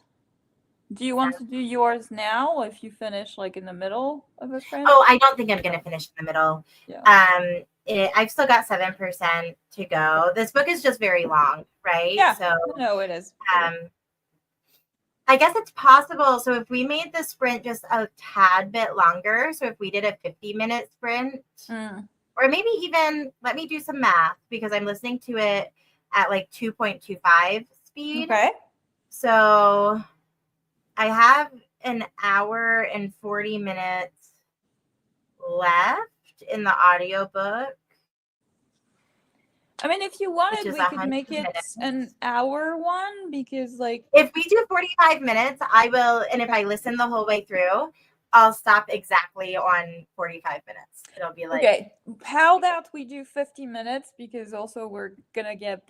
Do you want
Sounds-
to do yours now if you finish like in the middle of a sprint?
Oh, I don't think I'm going to finish in the middle.
Yeah.
I've still got 7% to go. This book is just very long, right?
Yeah.
So,
No, it is.
I guess it's possible. So if we made the sprint just a tad bit longer, so if we did a 50-minute sprint, or maybe even let me do some math because I'm listening to it at like 2.25 speed.
Okay.
So I have an hour and 40 minutes left in the audiobook.
I mean, if you
Which
wanted,
is
we could
100
make it
minutes.
an hour one because, like,
If we do 45 minutes, I will, and if I listen the whole way through, I'll stop exactly on 45 minutes. It'll be like,
okay, how about we do 50 minutes because also we're gonna get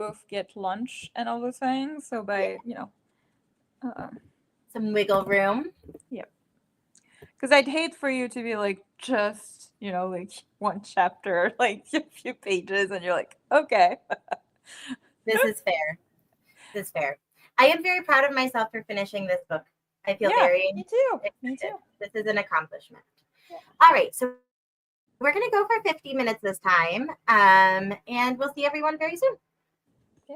lunch and all those things. So by,
some wiggle room.
yeah. Because I'd hate for you to be like just, like one chapter, like a few pages, and you're like, okay.
This is fair. This is fair. I am very proud of myself for finishing this book. I feel
Yeah,
very
me too.
excited.
Me too.
This is an accomplishment.
Yeah.
All right. So we're going to go for 50 minutes this time. And we'll see everyone very soon.
Yeah.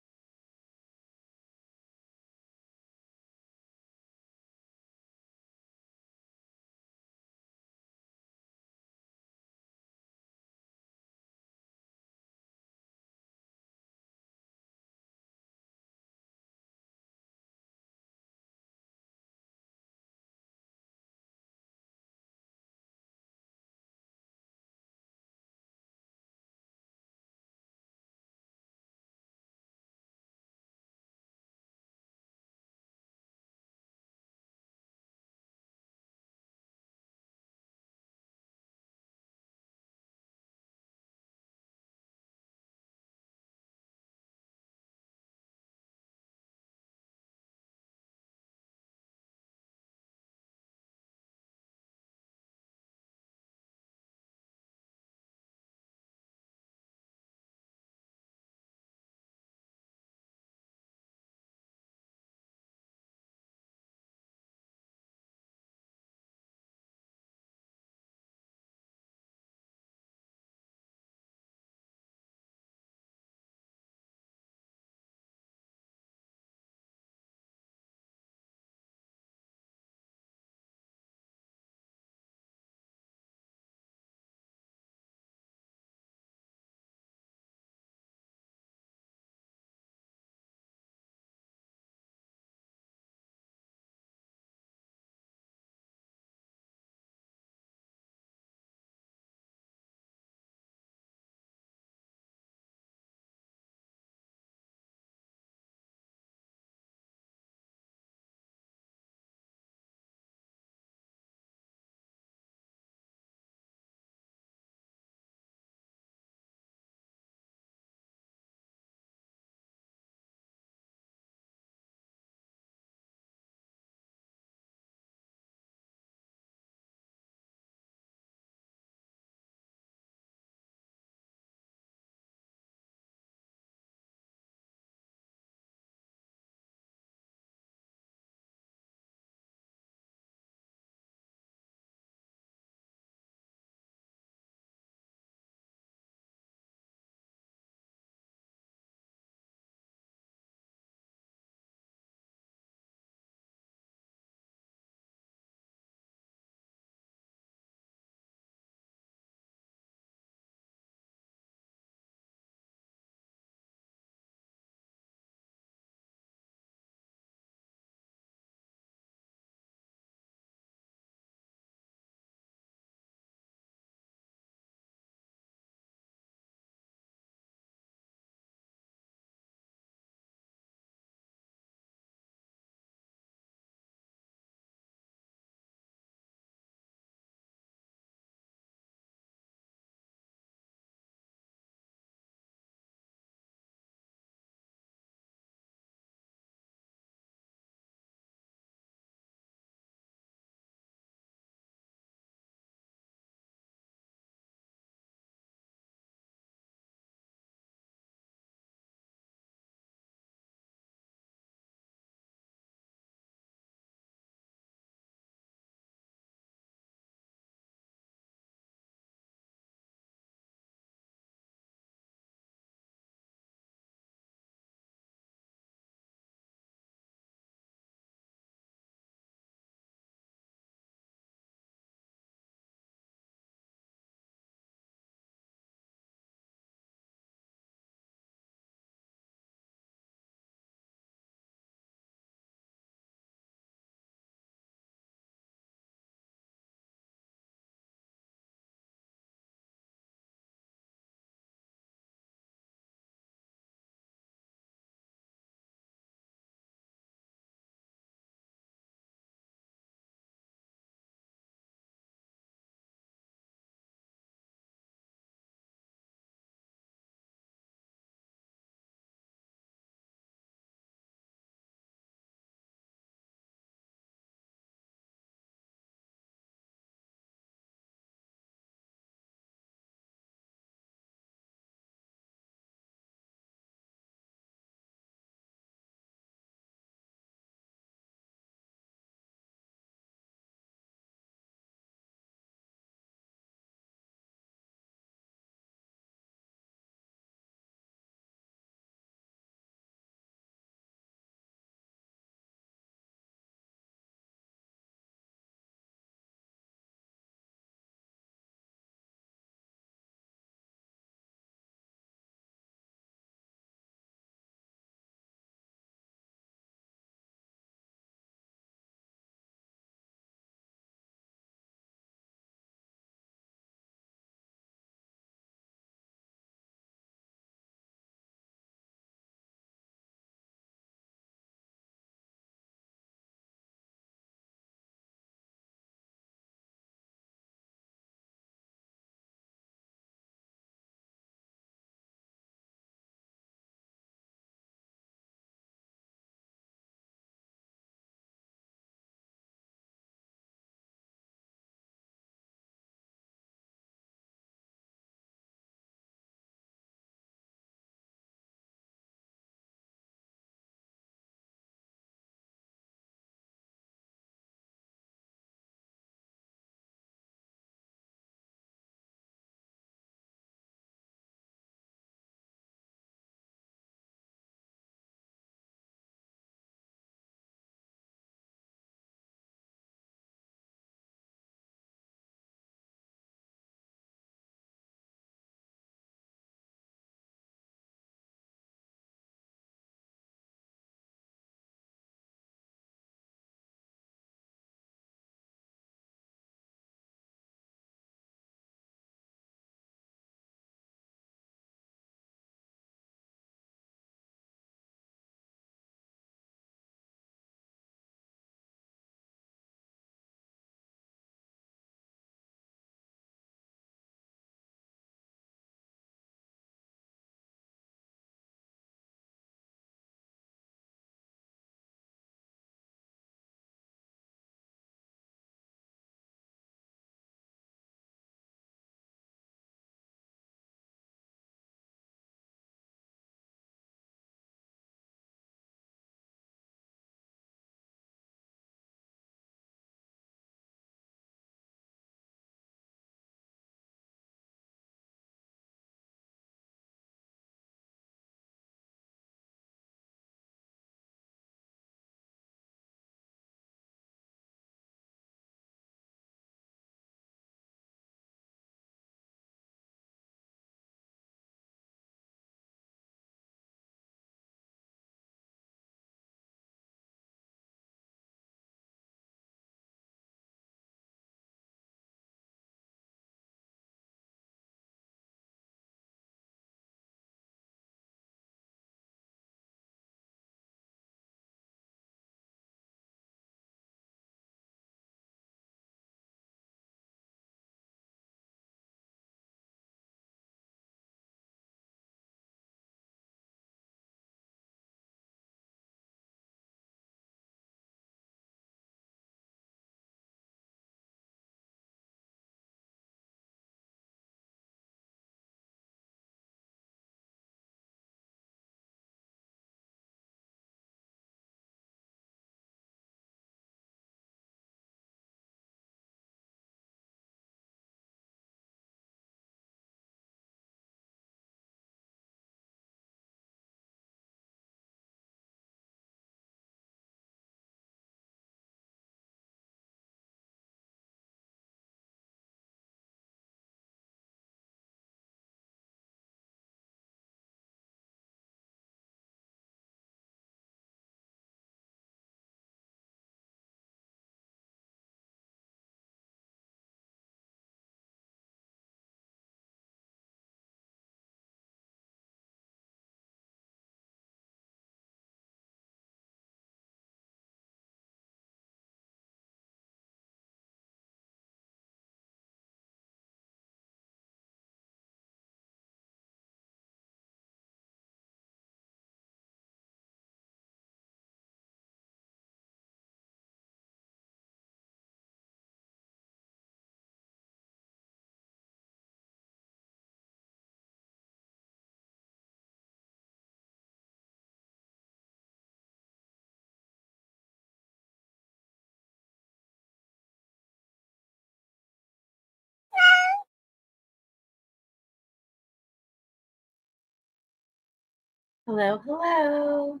Hello, hello.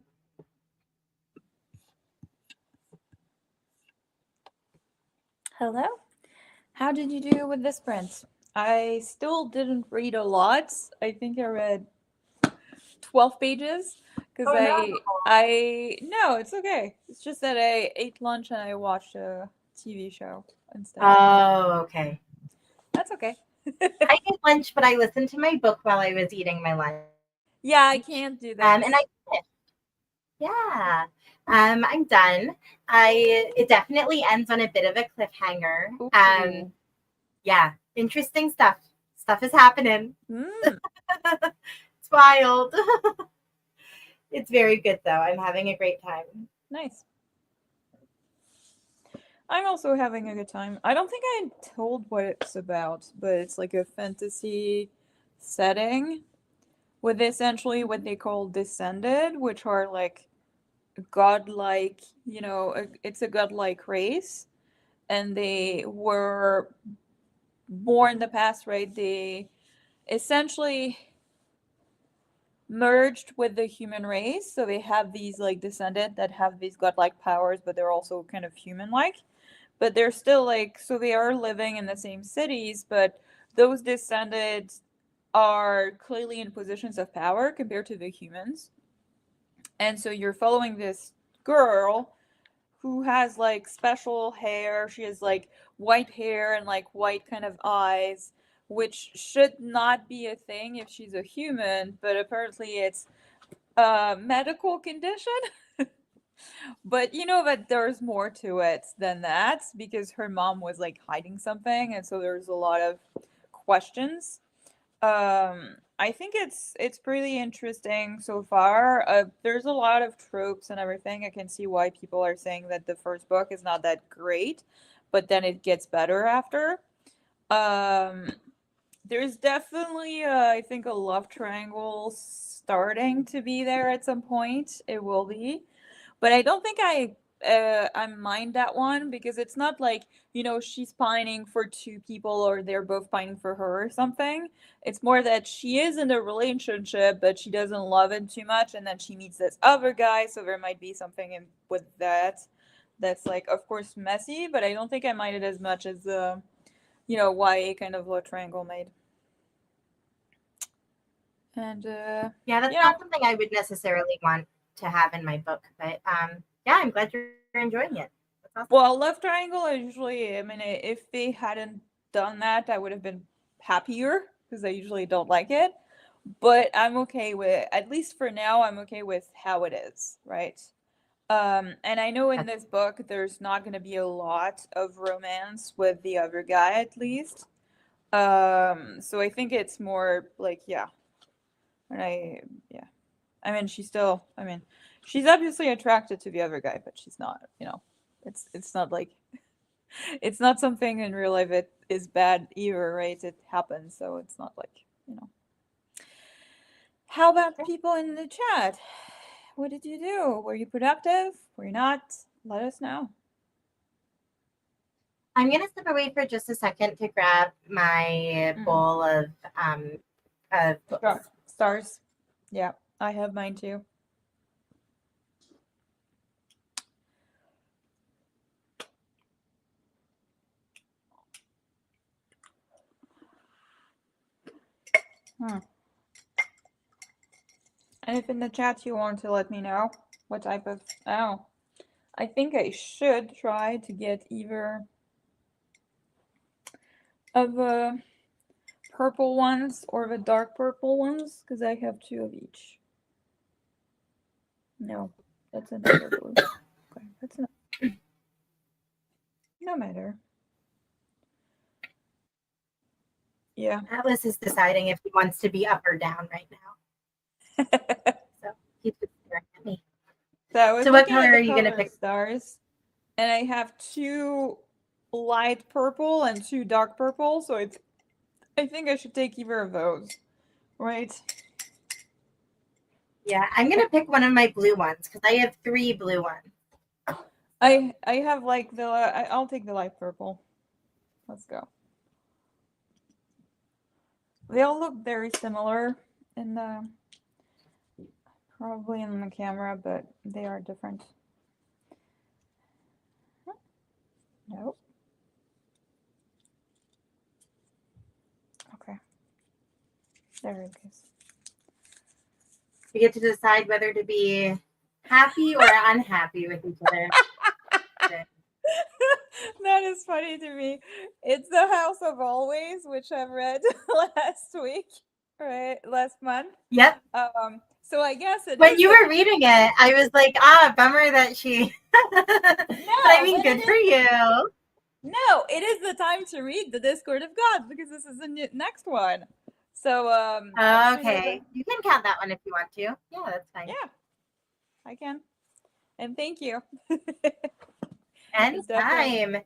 Hello. How did you do with this print? I still didn't read a lot. I think I read 12 pages because
Oh no.
I no, it's okay. It's just that I ate lunch and I watched a TV show instead.
Oh, okay.
That's okay.
I ate lunch, but I listened to my book while I was eating my lunch.
Yeah, I can't do
And
that.
I finished. Yeah. I'm done. It definitely ends on a bit of a cliffhanger.
Ooh.
Yeah, interesting stuff. Stuff is happening.
Mm,
It's wild. It's very good though. I'm having a great time.
nice. I'm also having a good time. I don't think I told what it's about, but it's like a fantasy setting with essentially what they call descended, which are like godlike, it's a godlike race, and they were born in the past, right? They essentially merged with the human race, so they have these like descendant that have these godlike powers, but they're also kind of human-like. But they're still like, so they are living in the same cities, but those descendants are clearly in positions of power compared to the humans. And so you're following this girl who has like special hair. She has like white hair and like white kind of eyes, which should not be a thing if she's a human, but apparently it's a medical condition. But you know that there's more to it than that because her mom was like hiding something, and so there's a lot of questions. I think it's pretty interesting so far. There's a lot of tropes and everything. I can see why people are saying that the first book is not that great, but then it gets better after. Um, there's definitely, I think, a love triangle starting to be there at some point. It will be, but I don't think I mind that one because it's not like she's pining for two people or they're both pining for her or something. It's more that she is in a relationship but she doesn't love him too much, and then she meets this other guy, so there might be something in with that that's like, of course, messy, but I don't think I mind it as much as the YA kind of love triangle made. And
Yeah, that's
yeah.
not something I would necessarily want to have in my book, but yeah, I'm glad you're enjoying it. That's awesome.
Well, love triangle, I usually, I mean, if they hadn't done that, I would have been happier because I usually don't like it. But I'm okay with, at least for now, I'm okay with how it is, right? And I know in this book there's not going to be a lot of romance with the other guy, at least. So I think it's more like, yeah, and yeah, I mean, she's obviously attracted to the other guy, but she's not, it's not like it's not something in real life that is bad either, right? It happens, so it's not like, you know. How about people in the chat? What did you do? Were you productive? Were you not? Let us know.
I'm gonna step away for just a second to grab my bowl of
Stars. Yeah, I have mine too. Hmm. And if in the chat you want to let me know what type of, oh, I think I should try to get either of the purple ones or the dark purple ones because I have two of each. No, that's another blue. Okay, that's not. No matter. Yeah.
Atlas is deciding if he wants to be up or down right now. So he's just staring at me.
So I was
So what
looking
color
at
are
the
you gonna
cover of
pick?
stars, and I have two light purple and two dark purple. So I think I should take either of those, right?
Yeah, I'm gonna pick one of my blue ones because I have 3 blue ones.
I have like I'll take the light purple. Let's go. They all look very similar in the Probably in the camera, but they are different. Nope. Okay. There it is.
You get to decide whether to be happy or unhappy with each other.
That is funny to me. It's The House of Always, which I've read last week, right? Last month.
Yep.
So I guess it
when
is
you
the
were reading it, I was like, bummer that she. But I mean, good for you.
No, it is the time to read The Discord of Gods because this is the next one. So
okay, you can count that one if you want to. Yeah, that's fine.
Yeah, I can. And thank you.
Anytime.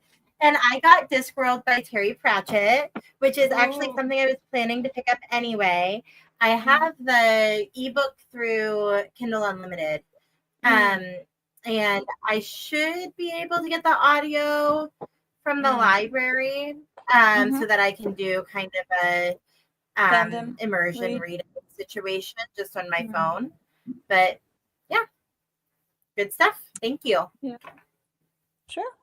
And I got Discworld by Terry Pratchett, which is actually something I was planning to pick up anyway. I have the ebook through Kindle Unlimited. And I should be able to get the audio from the library so that I can do kind of a immersion reading situation just on my phone. But yeah, good stuff. Thank you.
Yeah. Sure.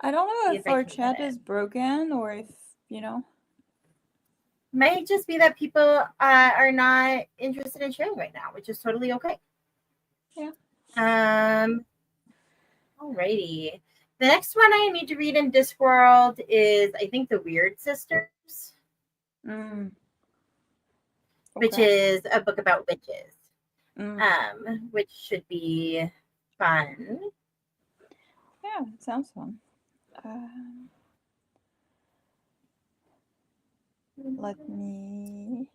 I don't know if our chat is broken or if,
Might just be that people are not interested in sharing right now, which is totally okay.
Yeah.
Alrighty. The next one I need to read in Discworld is, I think, The Weird Sisters. Which is a book about witches. Which should be fun.
Yeah, it sounds fun. Let me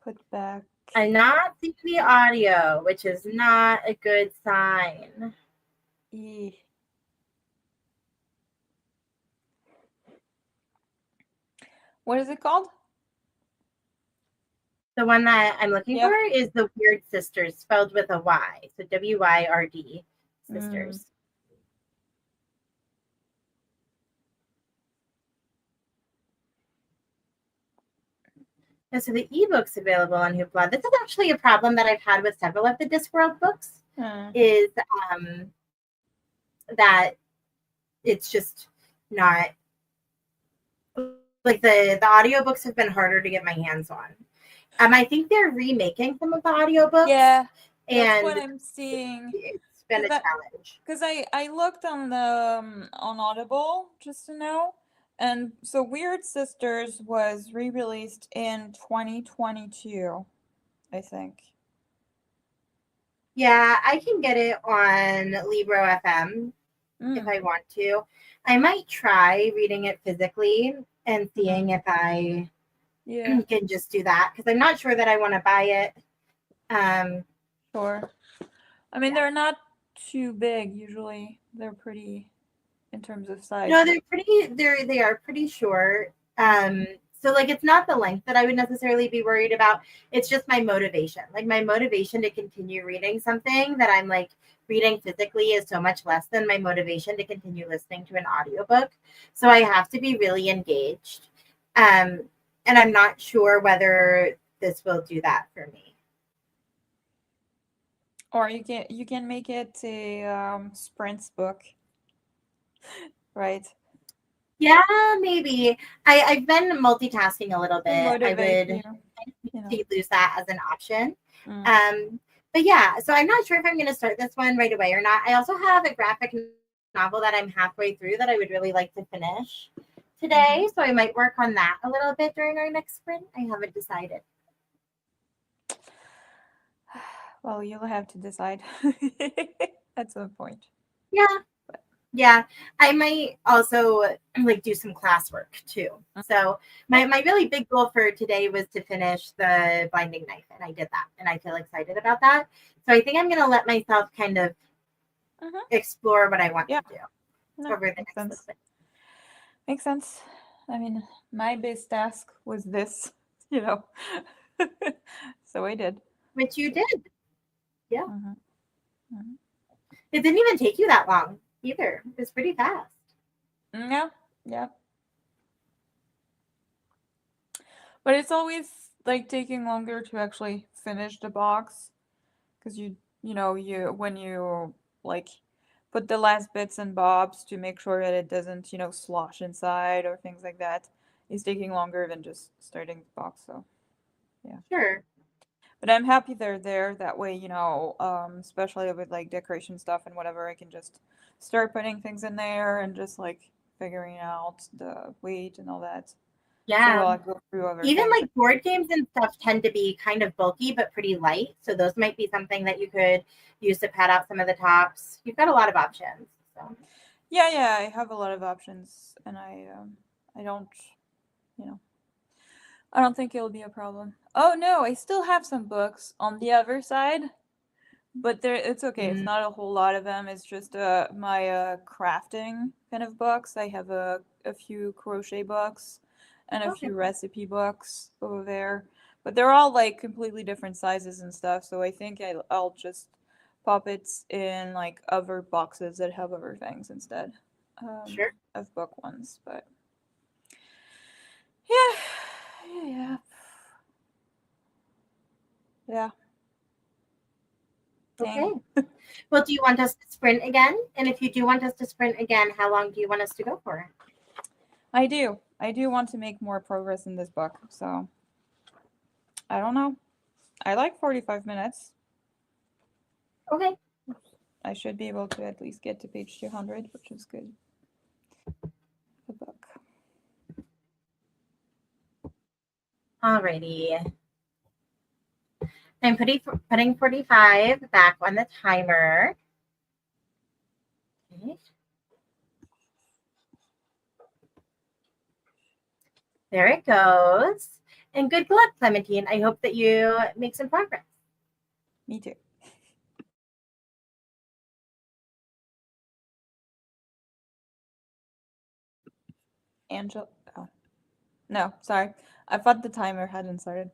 put back.
I'm not seeing the audio, which is not a good sign.
What is it called?
The one that I'm looking for is The Weird Sisters, spelled with a Y. So W-Y-R-D, Sisters. And so the ebook's available on Hoopla. This is actually a problem that I've had with several of the Discworld books, is that it's just not, like the audiobooks have been harder to get my hands on. I think they're remaking some of the audiobooks.
Yeah, that's
and
what I'm seeing.
It's been a challenge.
Because I looked on the on Audible just to know, and so Weird Sisters was re-released in 2022, I think.
Yeah, I can get it on Libro FM if I want to. I might try reading it physically and seeing if I can just do that, because I'm not sure that I want to buy it.
Sure. I mean, they're not too big usually. They're pretty in terms of size.
No, they are pretty short. So like it's not the length that I would necessarily be worried about. It's just my motivation. Like my motivation to continue reading something that I'm like reading physically is so much less than my motivation to continue listening to an audiobook. So I have to be really engaged. And I'm not sure whether this will do that for me.
Or you can make it a sprints book. Right.
Yeah, maybe. I've been multitasking a little bit. I would lose that as an option. But yeah, so I'm not sure if I'm going to start this one right away or not. I also have a graphic novel that I'm halfway through that I would really like to finish today. So I might work on that a little bit during our next sprint. I haven't decided.
Well, you'll have to decide at some point.
Yeah, I might also like do some classwork too. So my really big goal for today was to finish the Binding Knife, and I did that, and I feel excited about that. So I think I'm going to let myself kind of explore what I want to do over the next little bit.
Makes sense. I mean, my base task was this, so I did.
Which you did. Yeah. It didn't even take you that long either. It was pretty fast.
Yeah. But it's always like taking longer to actually finish the box because you when you like put the last bits and bobs to make sure that it doesn't slosh inside or things like that is taking longer than just starting the box. So yeah,
Sure.
but I'm happy they're there. That way, especially with like decoration stuff and whatever, I can just start putting things in there and just like figuring out the weight and all that. So
Yeah.
while I go through other
Even
things.
like board games and stuff tend to be kind of bulky but pretty light. So those might be something that you could use to pad out some of the tops. You've got a lot of options. So
Yeah, I have a lot of options, and I don't, you know, I don't think it'll be a problem. Oh no, I still have some books on the other side, but it's okay. It's
mm,
not a whole lot of them. It's just my crafting kind of books. I have a few crochet books and a
okay,
few recipe books over there, but they're all like completely different sizes and stuff. So I think I'll just pop it in like other boxes that have other things instead
sure.
of book ones. But yeah, yeah, yeah.
Okay.
Dang.
Well, do you want us to sprint again? And if you do want us to sprint again, how long do you want us to go for?
I do. I do want to make more progress in this book, so I don't know. I like 45 minutes.
Okay.
I should be able to at least get to page 200, which is good. The book.
Alrighty. I'm putting 45 back on the timer. Okay. There it goes. And good luck, Clementine. I hope that you make some progress.
Me too. Angel. Oh. No, sorry. I thought the timer hadn't started.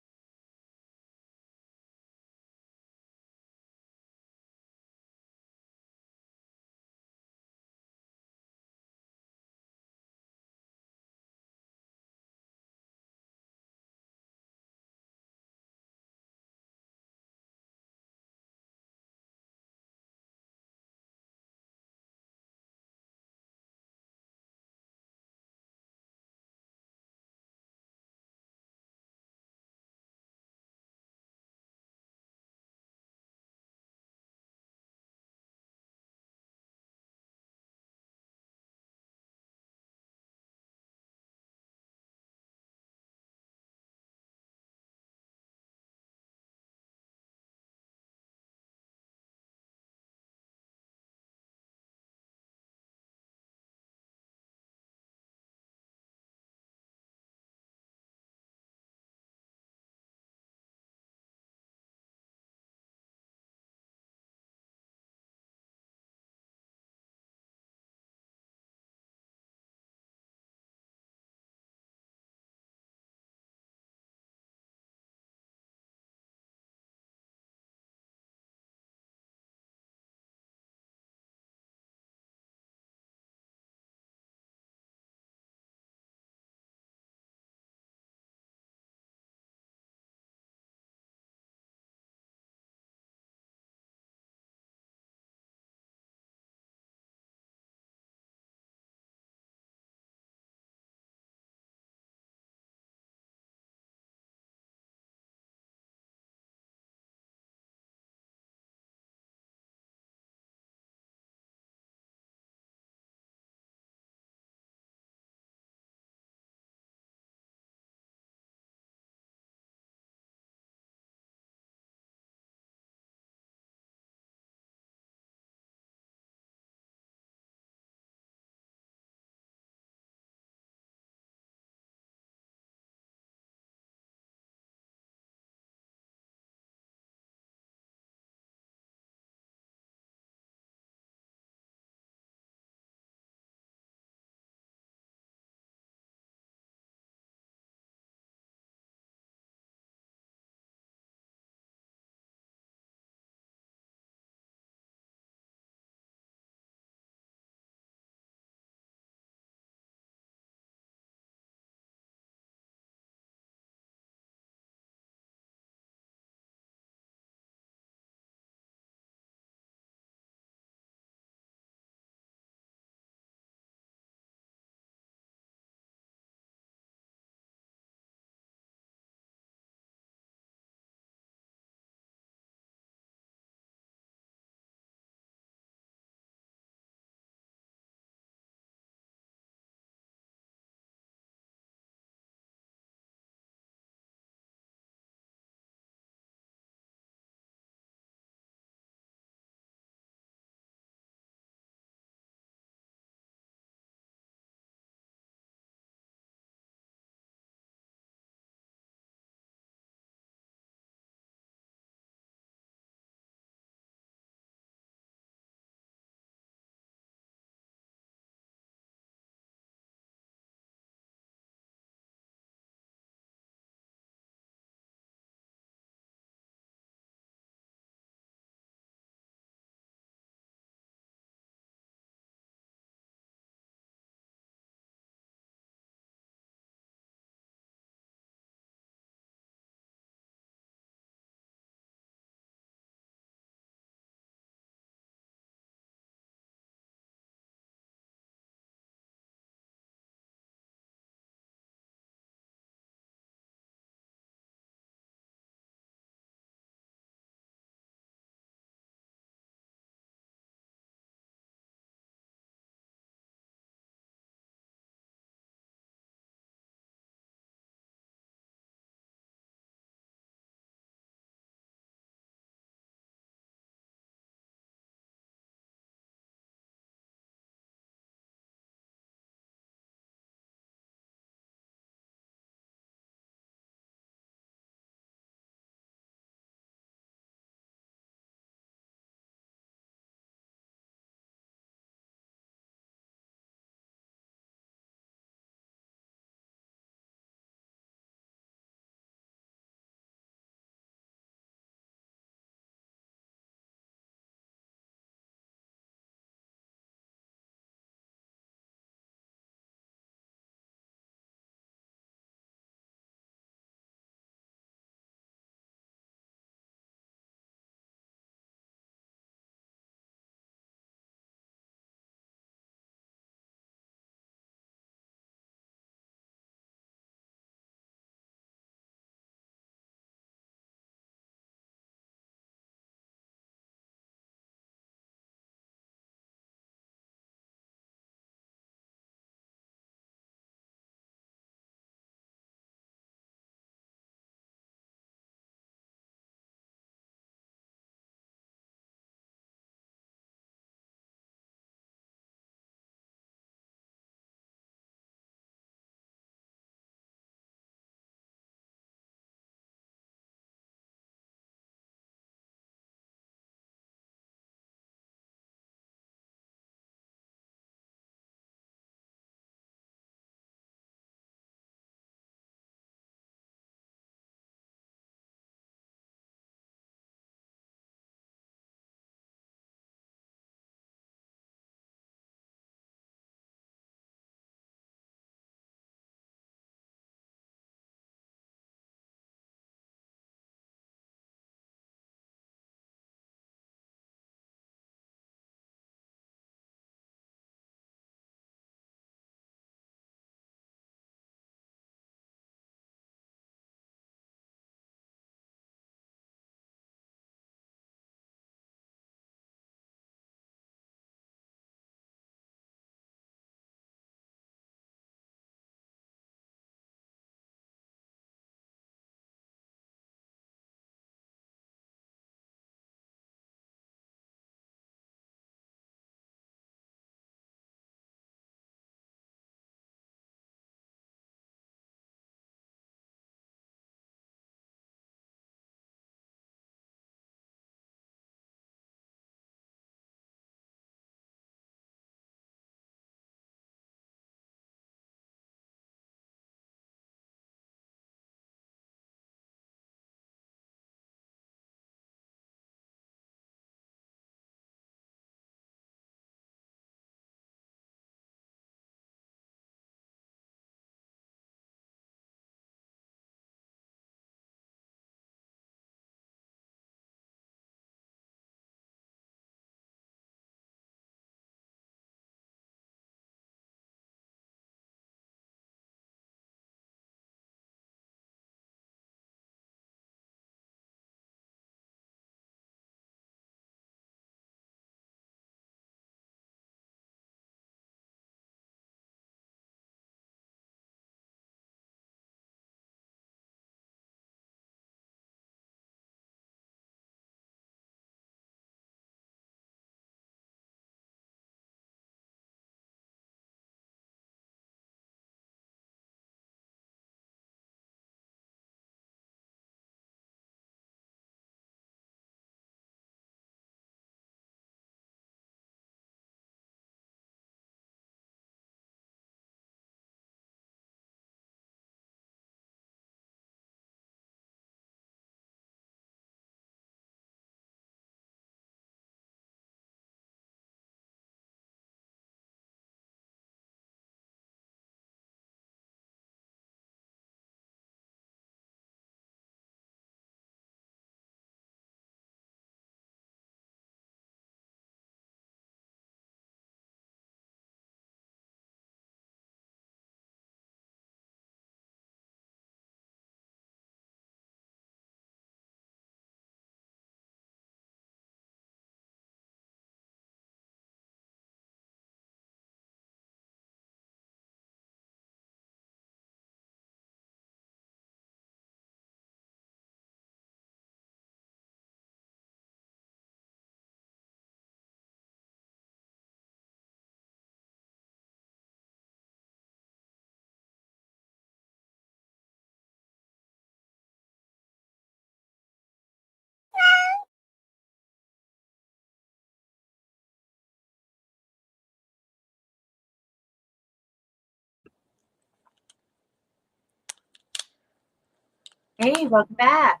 Hey, welcome back.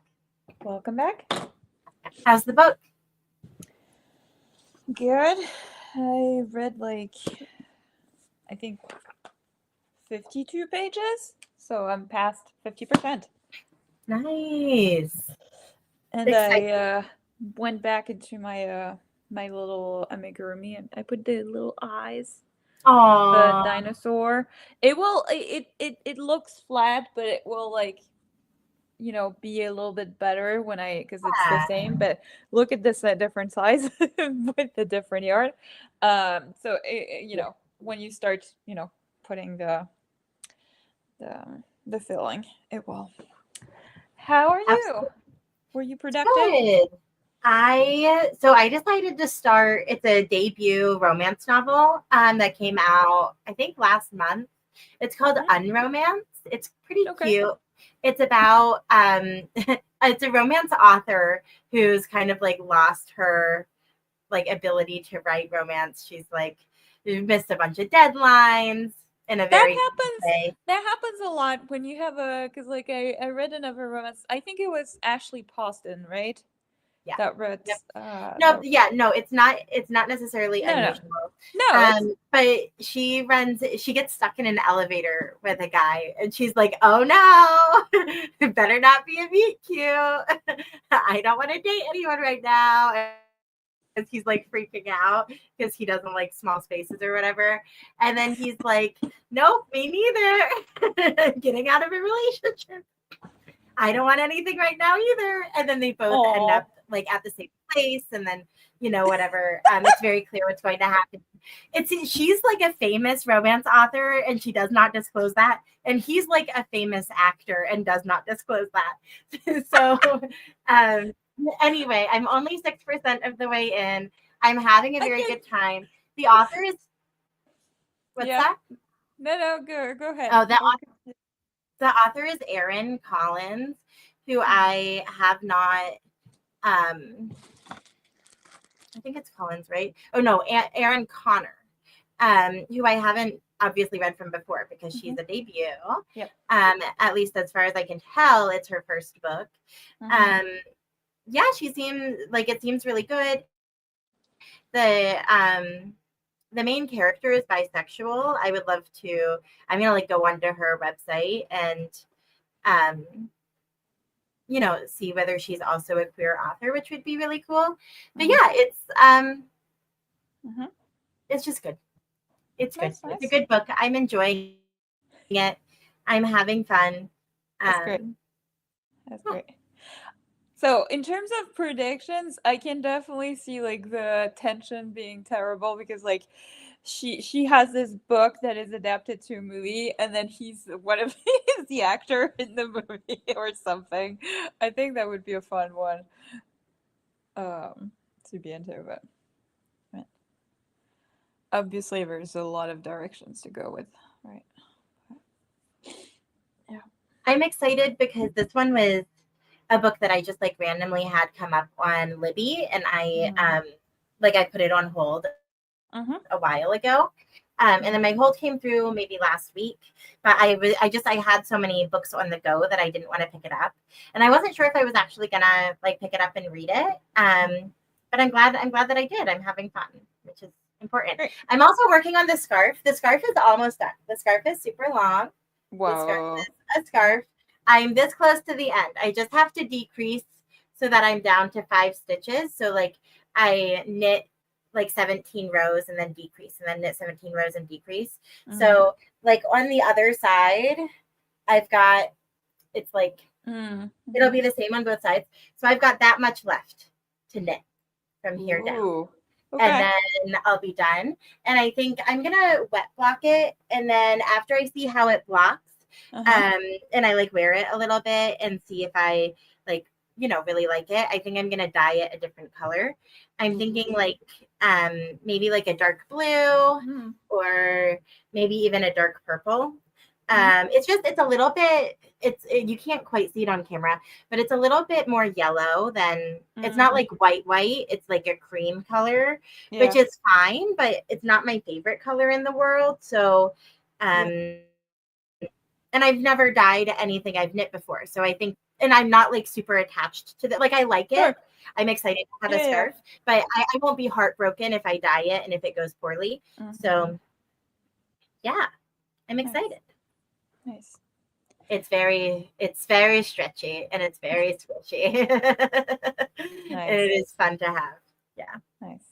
Welcome back.
How's the book?
Good. I read I think 52 pages, so I'm past 50%.
Nice.
And
Exciting.
I went back into my little amigurumi and I put the little eyes, the
Aww.
dinosaur. It looks flat, but it will be a little bit better because it's the same. But look at this at different size with the different yard. So when you start putting the filling, it will. How are you?
Absolutely.
Were you productive?
Good. I decided to start. It's a debut romance novel that came out I think last month. It's called
Mhm.
Unromance. It's pretty
Okay.
cute. It's about it's a romance author who's kind of like lost her like ability to write romance. She's like missed a bunch of deadlines in a
That
very nice
happens.
way.
That happens a lot when you have because I read another romance. I think it was Ashley Poston, right?
Yeah.
That read
Yep. No,
that.
yeah, no, it's not necessarily
No, no,
unusual.
no. It's
But she gets stuck in an elevator with a guy and she's like, oh no, it better not be a meet cute. I don't want to date anyone right now. And he's like freaking out because he doesn't like small spaces or whatever. And then he's like, nope, me neither. Getting out of a relationship. I don't want anything right now either. And then they both end
oh,
up like at the same place, and then whatever. It's very clear what's going to happen. She's like a famous romance author, and she does not disclose that. And he's like a famous actor and does not disclose that. So, um, anyway, I'm only 6% of the way in. I'm having a
I
very
can.
good time. The author is what's
Yeah.
that?
No, no. Go ahead.
Oh,
Okay.
the author is Erin Collins, who I have not I think it's Collins, right? Oh no, Aaron Connor, who I haven't obviously read from before because she's
Mm-hmm.
a debut.
Yep.
At least as far as I can tell, it's her first book.
Mm-hmm.
Um, yeah, she seems like it seems really good. The main character is bisexual. I would love to. I'm gonna like go onto her website and um see whether she's also a queer author, which would be really cool. But
Mm-hmm.
yeah,
Mm-hmm.
it's just good. It's good.
Nice,
It's a
nice.
good book. I'm enjoying it. I'm having fun.
That's great.
Um,
That's great. So, in terms of predictions, I can definitely see the tension being terrible because she has this book that is adapted to a movie and then he's one of he's the actor in the movie or something. I think that would be a fun one to be into, but obviously there's a lot of directions to go with, right? Yeah.
I'm excited because this one was a book that I just like randomly had come up on Libby, and
Mm-hmm.
I put it on hold
Mm-hmm.
a while ago. And then my hold came through maybe last week, but I had so many books on the go that I didn't want to pick it up, and I wasn't sure if I was actually gonna like pick it up and read it. But I'm glad that I did. I'm having fun, which is important.
Great.
I'm also working on the scarf. The scarf is almost done. The scarf is super long. The scarf
Whoa.
is a scarf. I'm this close to the end. I just have to decrease so that I'm down to 5 stitches. So like I knit like 17 rows and then decrease and then knit 17 rows and decrease.
Mm-hmm.
So like on the other side, I've got it's like
Mm-hmm.
it'll be the same on both sides. So I've got that much left to knit from here down.
Ooh.
And
Okay.
then I'll be done. And I think I'm gonna wet block it. And then after I see how it blocks,
Uh-huh.
and I like wear it a little bit and see if I like, really like it. I think I'm gonna dye it a different color. I'm thinking like maybe like a dark blue
Mm-hmm.
or maybe even a dark purple.
Mm-hmm.
It's a little bit you can't quite see it on camera, but it's a little bit more yellow than it's not
Mm-hmm.
like white, it's like a cream color, which
Yeah.
is fine, but it's not my favorite color in the world. So,
Yeah.
and I've never dyed anything I've knit before. So I think and I'm not like super attached to that. Like I like it.
Sure.
I'm excited to have a
Yeah.
scarf, but I won't be heartbroken if I dye it and if it goes poorly. So yeah, I'm excited.
Nice.
It's very stretchy and it's very squishy.
Nice.
And it is fun to have. Yeah.
Nice.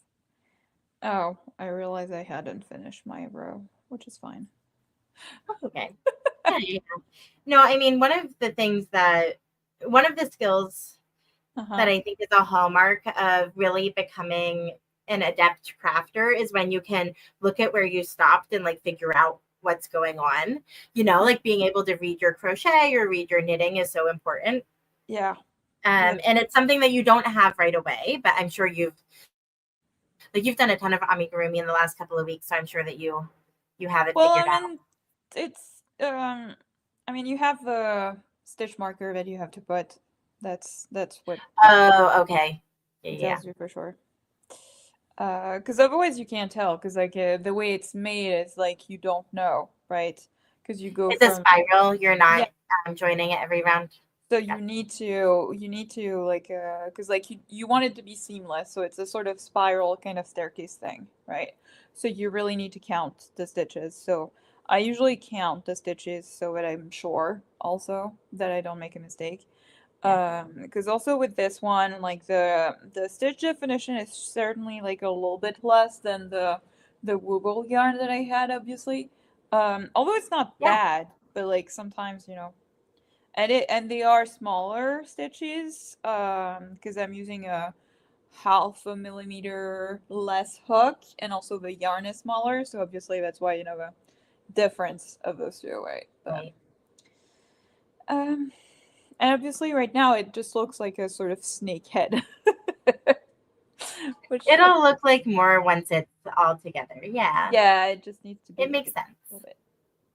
Oh, I realized I hadn't finished my row, which is fine.
Okay. Yeah. No, I mean, one of the skills that I think is a hallmark of really becoming an adept crafter is when you can look at where you stopped and like figure out what's going on. Like being able to read your crochet or read your knitting is so important.
Yeah.
And it's something that you don't have right away, but I'm sure you've done a ton of amigurumi in the last couple of weeks, so I'm sure that you have it figured out.
It's I mean, you have the stitch marker that you have to put. That's what
Oh, okay.
it
Yeah.
tells you for sure. Because otherwise you can't tell. Because like the way it's made is like you don't know, right? Because you go
It's a
from
spiral. You're not joining it every round.
so you need to like because like you want it to be seamless, so it's a sort of spiral kind of staircase thing, right? So you really need to count the stitches. So I usually count the stitches so that I'm sure also that I don't make a mistake. Because also with this one, like the stitch definition is certainly like a little bit less than the Woogle yarn that I had, obviously. Although it's not bad, but like sometimes and they are smaller stitches because I'm using a 0.5 millimeter less hook, and also the yarn is smaller, so obviously that's why the difference of those two, right?
Right.
And obviously right now it just looks like a sort of snake head. Which
It'll look like more once it's all together. Yeah.
Yeah, it just needs to be
It makes sense.
a little bit.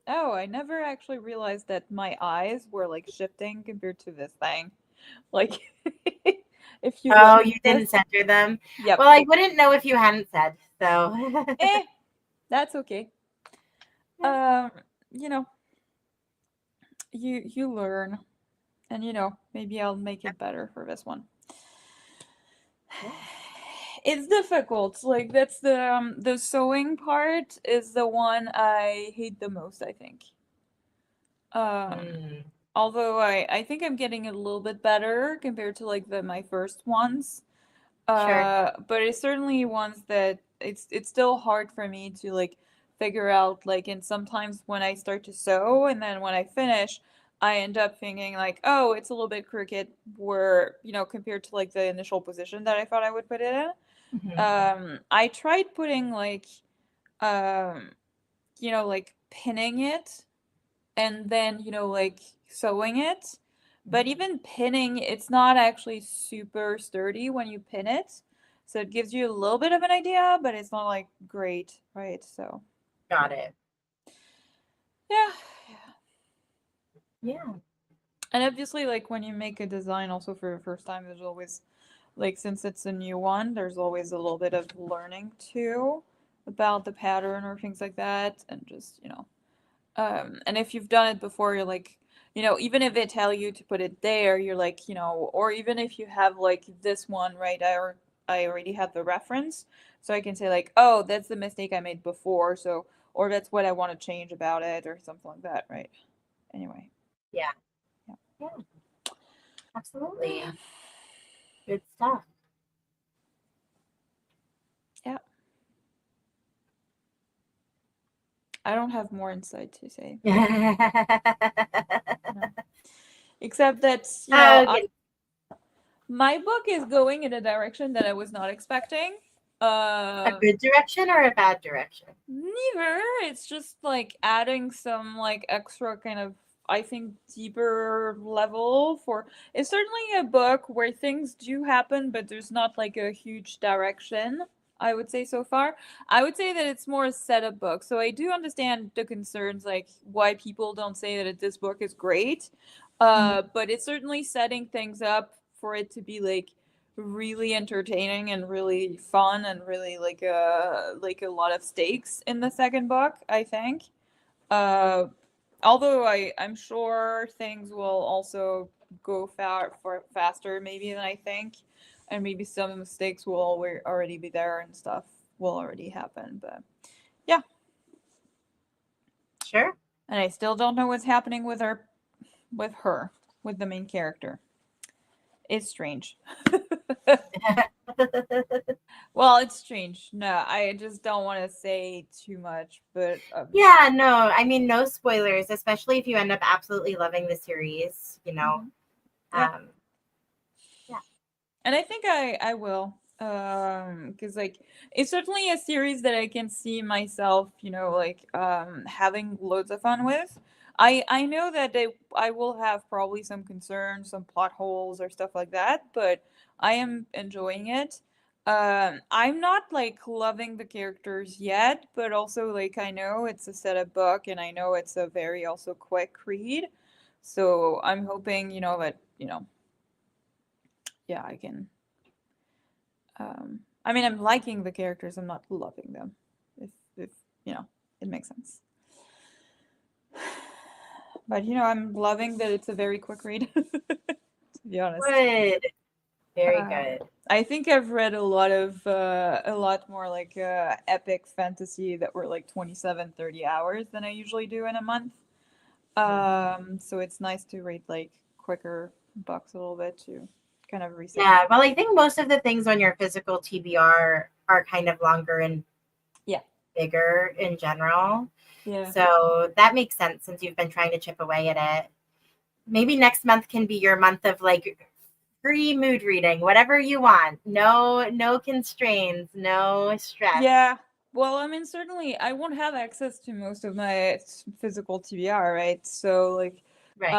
Oh, I never actually realized that my eyes were like shifting compared to this thing. Like if you
Oh,
look
you
at
didn't
this.
center them?
Yep.
Well, I wouldn't know if you hadn't said, so.
That's okay. Um, you know, you learn, and maybe I'll make it better for this one.
Yeah.
It's difficult. Like that's the sewing part is the one I hate the most, I think. Although I think I'm getting a little bit better compared to like my first ones.
Sure.
But it's certainly ones that it's still hard for me to like figure out, like, and sometimes when I start to sew and then when I finish, I end up thinking like, oh, it's a little bit crooked where, compared to like the initial position that I thought I would put it in. I tried putting like um like pinning it and then like sewing it, but even pinning, it's not actually super sturdy when you pin it, so it gives you a little bit of an idea, but it's not like great, right? So
Got it.
yeah.
Yeah.
And obviously, like when you make a design also for the first time, there's always, like, since it's a new one, there's always a little bit of learning too about the pattern or things like that, and just and if you've done it before, you're like, even if they tell you to put it there, you're like, or even if you have like this one, right? I already have the reference, so I can say like, oh, that's the mistake I made before, so, or that's what I want to change about it, or something like that, right? Anyway.
Yeah. Yeah. Absolutely. Good stuff.
Yeah. I don't have more insight to say. No. Except that, my book is going in a direction that I was not expecting.
A good direction or a bad direction?
Neither. It's just like adding some like extra kind of, I think, deeper level for. It's certainly a book where things do happen, but there's not like a huge direction, I would say so far. I would say that it's more a setup book. So I do understand the concerns, like why people don't say that this book is great. But it's certainly setting things up for it to be like really entertaining and really fun and really like a lot of stakes in the second book, I think. although I'm sure things will also go faster maybe than I think, and maybe some mistakes will already be there and stuff will already happen. But yeah,
Sure.
and I still don't know what's happening with her, with the main character. It's strange. Well, it's strange. No, I just don't want to say too much, but
Yeah, no, I mean, no spoilers, especially if you end up absolutely loving the series,
yeah.
Um, yeah.
And I think I will, because like it's certainly a series that I can see myself, like having loads of fun with. I know that I will have probably some concerns, some plot holes or stuff like that, but I am enjoying it. I'm not like loving the characters yet, but also like I know it's a setup book and I know it's a very also quick read. So I'm hoping, that, yeah, I can. I mean, I'm liking the characters. I'm not loving them. If it makes sense. But I'm loving that it's a very quick read. To be honest,
Good. Very
um,
good.
I think I've read a lot more like epic fantasy that were like 27, 30 hours than I usually do in a month. So it's nice to read like quicker books a little bit to kind of reset.
Yeah, well, I think most of the things on your physical TBR are kind of longer and
Yeah.
bigger in general.
Yeah.
So that makes sense since you've been trying to chip away at it. Maybe next month can be your month of like free mood reading, whatever you want. No constraints, no stress.
Yeah. Well, I mean, certainly I won't have access to most of my physical TBR, right? So, like,
Right.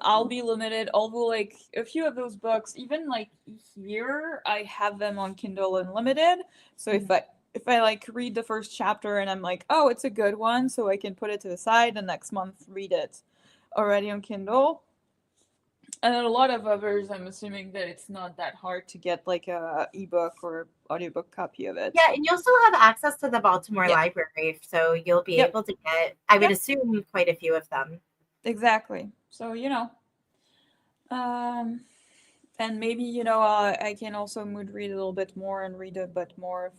I'll be limited. Although, like, a few of those books, even like here, I have them on Kindle Unlimited. So if I like read the first chapter and I'm like, oh, it's a good one, so I can put it to the side and next month read it already on Kindle. And then a lot of others, I'm assuming that it's not that hard to get like a ebook or audiobook copy of it.
Yeah, and you'll still have access to the Baltimore
Yeah.
Library, so you'll be
Yep.
able to get, I would
Yep.
assume, quite a few of them.
Exactly. So um, and maybe I can also mood read a little bit more and read a bit more of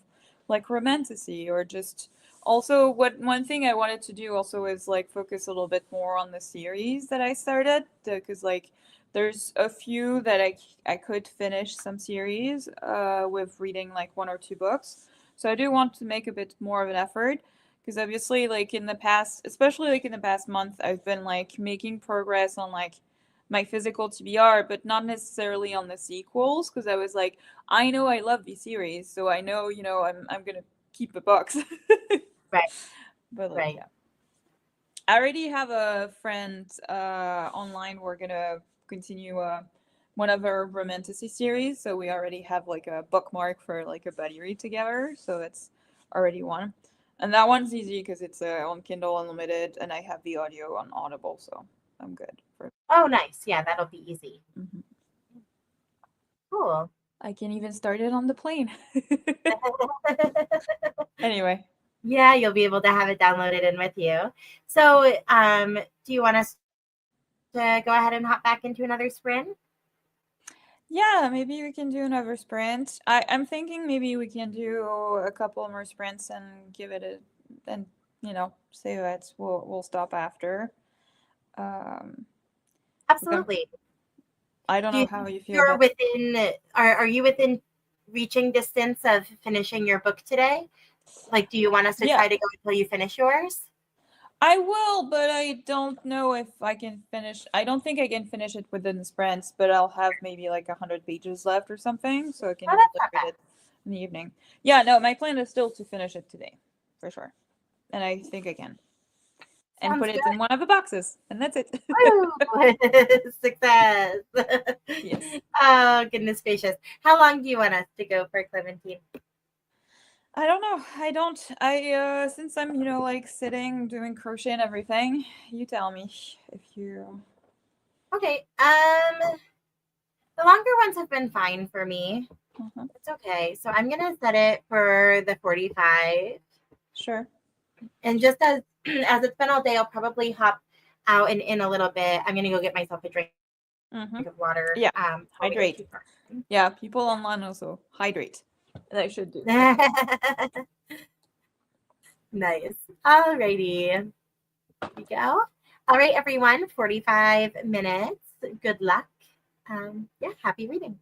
like romantasy or just also what one thing I wanted to do also is like focus a little bit more on the series that I started because like there's a few that I could finish some series with reading like one or two books. So I do want to make a bit more of an effort because obviously like in the past, especially like in the past month, I've been like making progress on like my physical TBR, but not necessarily on the sequels because I was like, I know I love these series, so I know I'm gonna keep the books.
Right,
But like
right.
yeah, I already have a friend online. We're gonna continue one of our romantasy series, so we already have like a bookmark for like a buddy read together. So that's already one, and that one's easy because it's on Kindle Unlimited, and I have the audio on Audible, so I'm good for.
Oh, nice. Yeah, that'll be easy.
Mhm.
Cool.
I can even start it on the plane. Anyway.
Yeah, you'll be able to have it downloaded in with you. So, do you want us to go ahead and hop back into another sprint?
Yeah, maybe we can do another sprint. I'm thinking maybe we can do a couple more sprints and give it a and say that we'll stop after. Um we can,
Absolutely.
I don't
Do
know
you
how
think
you feel
you're
about.
within, are you within reaching distance of finishing your book today? Like, do you want us to
Yeah,
try to go until you finish yours?
I will, but I don't know if I can finish. I don't think I can finish it within the sprints, but I'll have maybe like 100 pages left or something, so I can
Oh,
even
that's
like
not
read
bad.
it in the evening. Yeah, no, my plan is still to finish it today, for sure, and I think I can, and
Sounds
put
good.
it in one of the boxes, and that's it.
Woo! Success.
Yes.
Oh, goodness gracious. How long do you want us to go for, Clementine?
I don't know. I don't. Since I'm like sitting doing crochet and everything, you tell me if you.
Okay. The longer ones have been fine for me.
Uh-huh.
It's okay. So I'm gonna set it for the 45.
Sure.
And just as as it's been all day, I'll probably hop out and in a little bit. I'm gonna go get myself a drink
Mm-hmm.
of water.
Yeah.
Before we go
Hydrate.
too far.
Yeah, people online also hydrate. They should do.
Nice. Alrighty. Here we go. All right, everyone. 45 minutes. Good luck. Yeah, happy reading.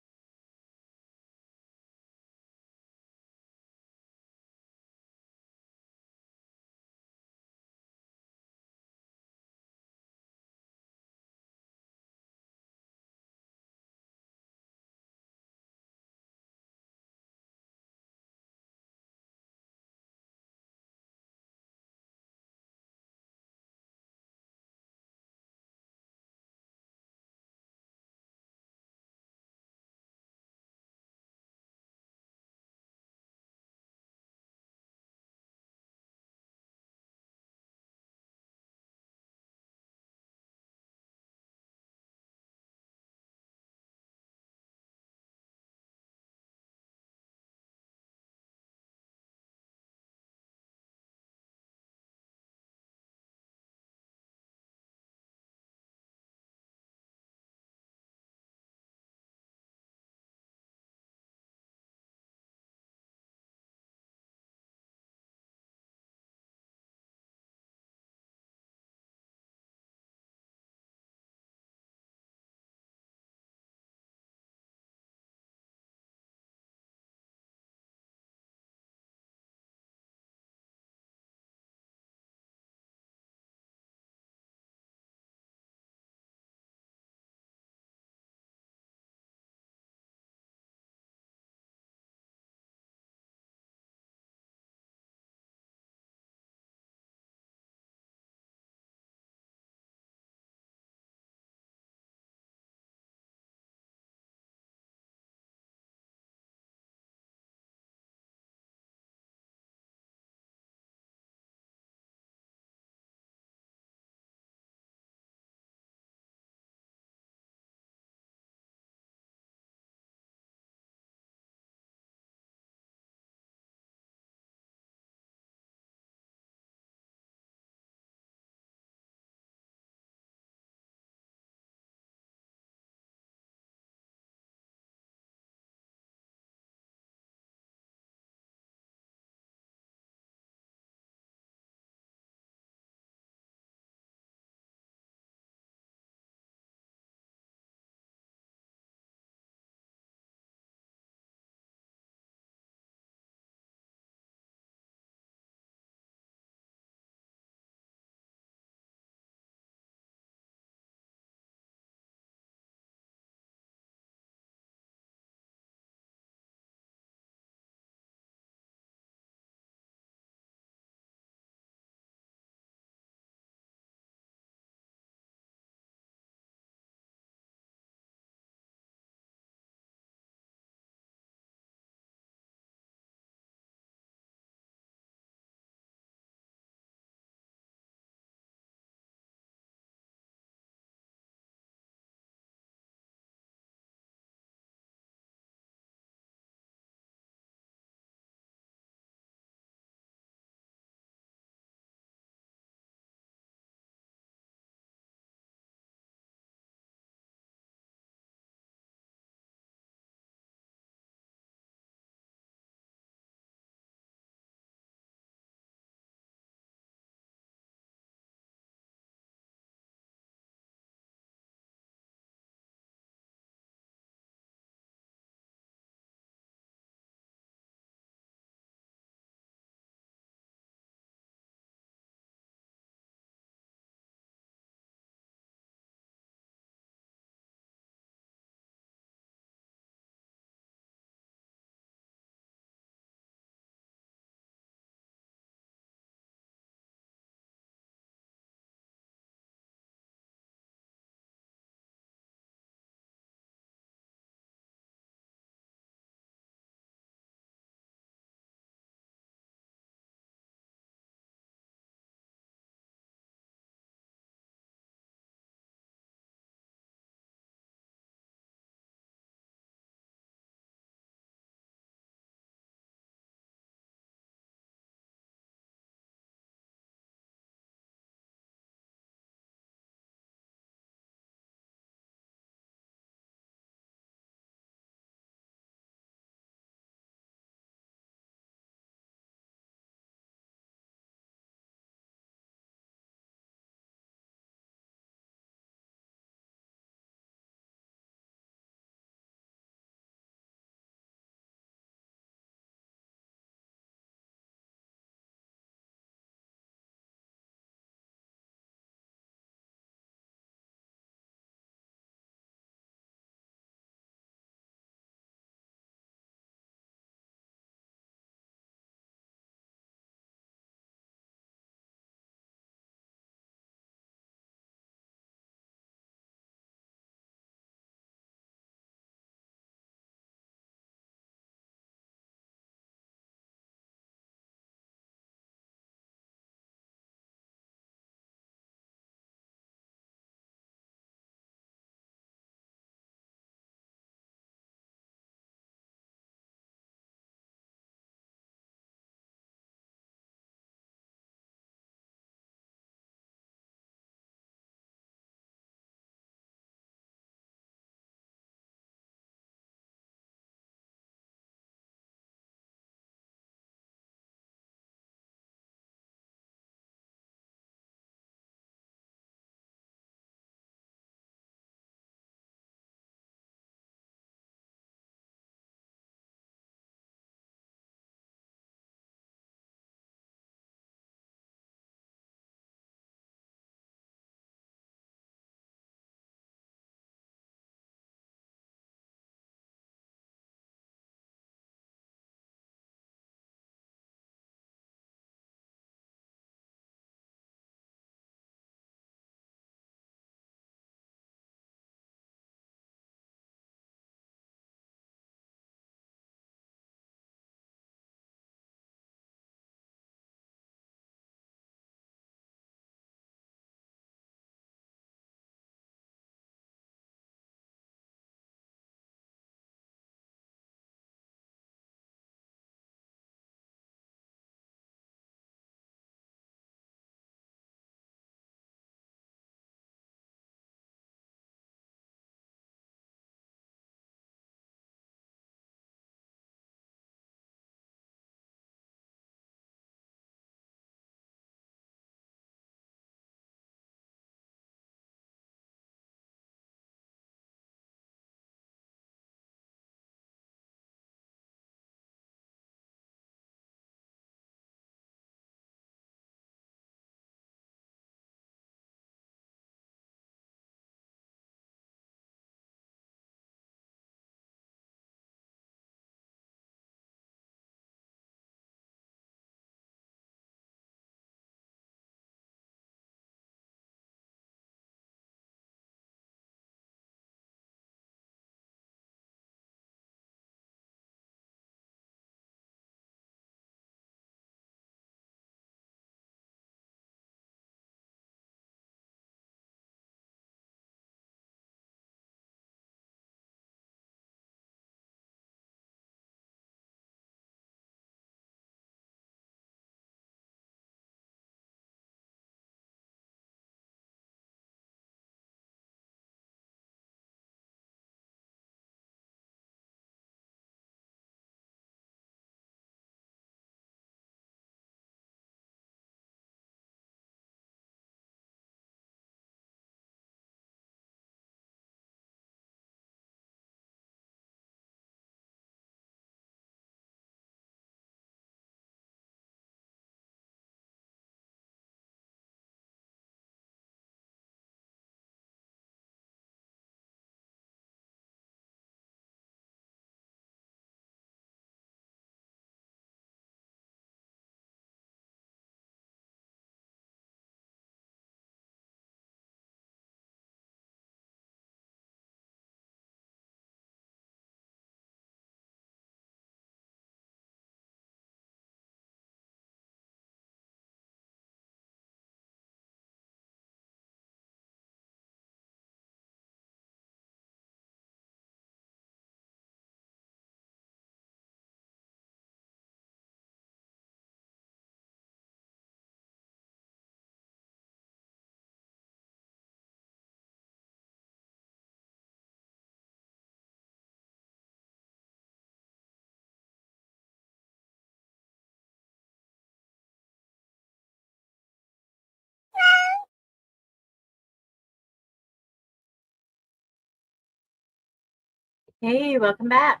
Hey, welcome back.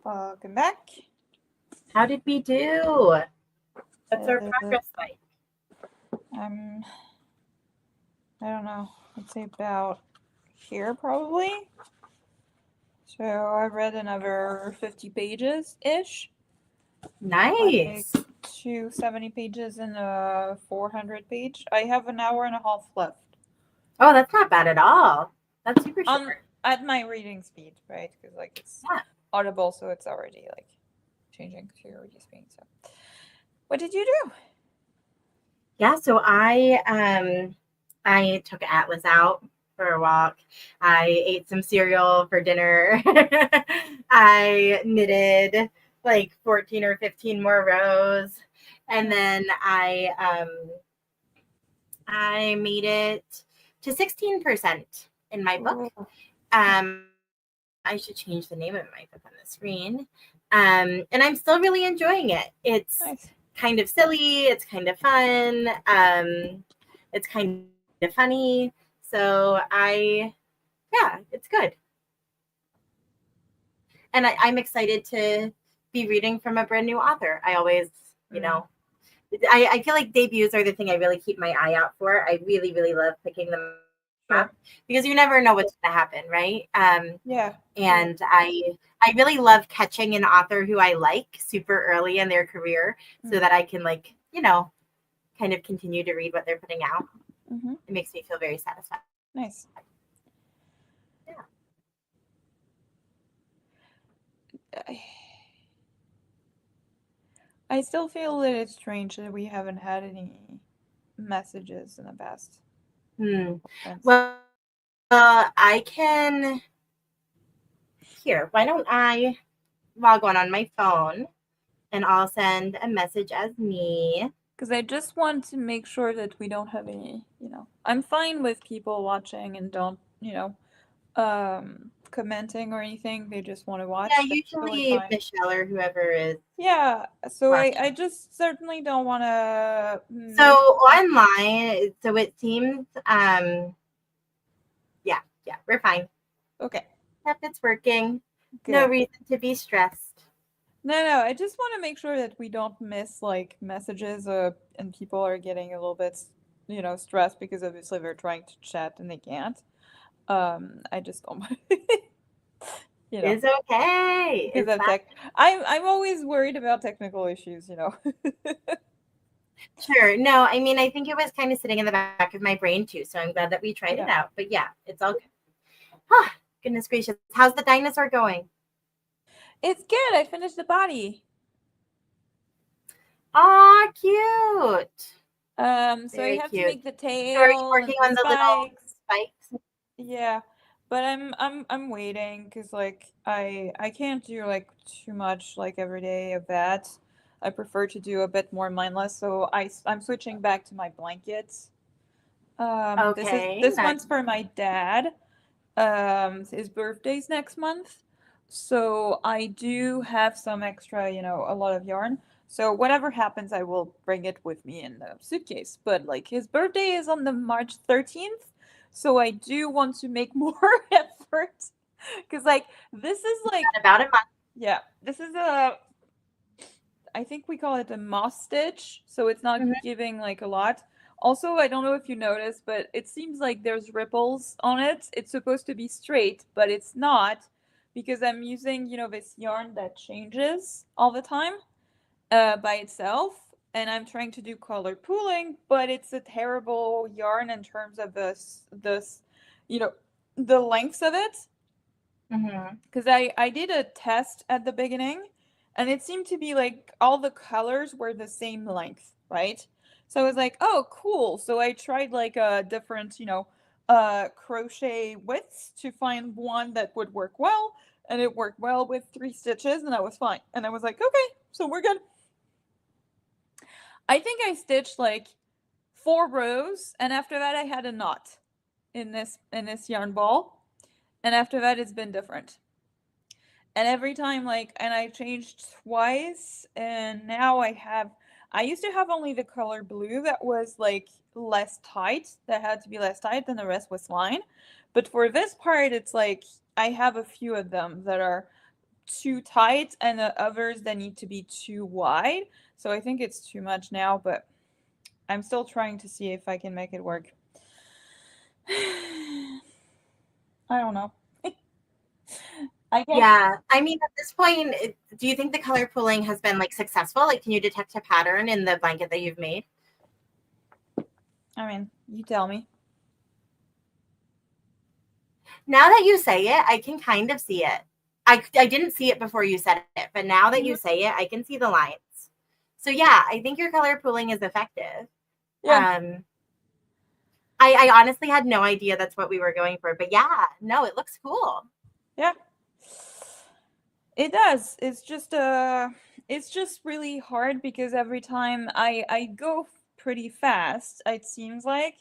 Welcome back.
How did we do? What's our
Uh,
progress like?
I'm, I don't know, I'd say about here probably. So I read another 50 pages-ish. Like
Nice.
270 pages and a 400 page. I have an hour and a half left.
Oh, that's not bad at all. That's super
On
short.
at my reading speed, right? Because like it's
Yeah.
audible, so it's already like changing to your reading speed. So, what did you do?
Yeah, so I took Atlas out for a walk. I ate some cereal for dinner. I knitted like 14 or 15 more rows. And then I made it to 16% in my book.
Ooh,
I should change the name of my book on the screen. And I'm still really enjoying it. It's
nice.
kind of silly. It's kind of fun. It's kind of funny. So yeah, it's good. And I'm excited to be reading from a brand new author. I always, you know, I feel like debuts are the thing I really keep my eye out for. I really, really love picking them
Sure.
up because you never know what's going to happen, right?
Yeah.
And I really love catching an author who I like super early in their career so that I can kind of continue to read what they're putting out.
Mm-hmm.
It makes me feel very satisfied.
Nice.
Yeah.
I still feel that it's strange that we haven't had any messages in the past.
Well, I can here. Why don't I log on my phone and I'll send a message as me.
Because I just want to make sure that we don't have any, I'm fine with people watching and don't, commenting or anything. They just want to
Yeah,
watch. That's totally
usually
fine.
Michelle or whoever is
Yeah, so I
watching.
just certainly don't want to
So
miss.
online, so it seems, yeah, we're fine.
Okay,
Yep, it's working. No
good.
reason to be stressed.
No, I just want to make sure that we don't miss like messages and people are getting a little bit, stressed because obviously they're trying to chat and they can't. I just don't want you know,
It's okay.
because
It's
of
fine.
tech. I'm always worried about technical issues.
Sure. No, I mean, I think it was kind of sitting in the back of my brain too. So I'm glad that we tried it
Yeah.
out. But yeah, it's all good. Oh, goodness gracious. How's the dinosaur going?
It's good. I finished the body.
Aw, cute.
So I
Very
have to
cute.
make the
So are you
tail and
working
the
on the little
spikes.
spikes?
Yeah, but I'm waiting because like I can't do like too much like every day of that. I prefer to do a bit more mindless, so I'm switching back to my blankets.
Okay.
This
Nice.
one's for my dad. His birthday's next month, so I do have some extra, a lot of yarn. So whatever happens, I will bring it with me in the suitcase. But like his birthday is on the March 13th, so I do want to make more effort because like this is like
About a month.
yeah, this is a I think we call it a moss stitch, so it's not
Mhm.
giving like a lot. Also, I don't know if you noticed, but it seems like there's ripples on it. It's supposed to be straight, but it's not because I'm using, this yarn that changes all the time by itself. And I'm trying to do color pooling, but it's a terrible yarn in terms of this, you know, the lengths of it
Mhm.
because I did a test at the beginning and it seemed to be like all the colors were the same length, right? So I was like, oh cool. So I tried like a different, crochet widths to find one that would work well, and it worked well with 3 stitches and I was fine. And I was like, okay, so we're good. I think I stitched like 4 rows and after that I had a knot in this yarn ball. And after that it's been different. And every time like and I changed twice and now I used to have only the color blue that was like less tight, that had to be less tight, and the rest was fine. But for this part, it's like I have a few of them that are too tight and others that need to be too wide. So I think it's too much now, but I'm still trying to see if I can make it work. I don't know. I guess.
Yeah. I mean, at this point, do you think the color pooling has been like successful? Like, can you detect a pattern in the blanket that you've made?
I mean, you tell me.
Now that you say it, I can kind of see it. I didn't see it before you said it, but now that you say it, I can see the lines. So yeah, I think your color pooling is effective.
Yeah.
I honestly had no idea that's what we were going for, but yeah, no, it looks cool.
Yeah. It does. It's just really hard because every time I go pretty fast, it seems like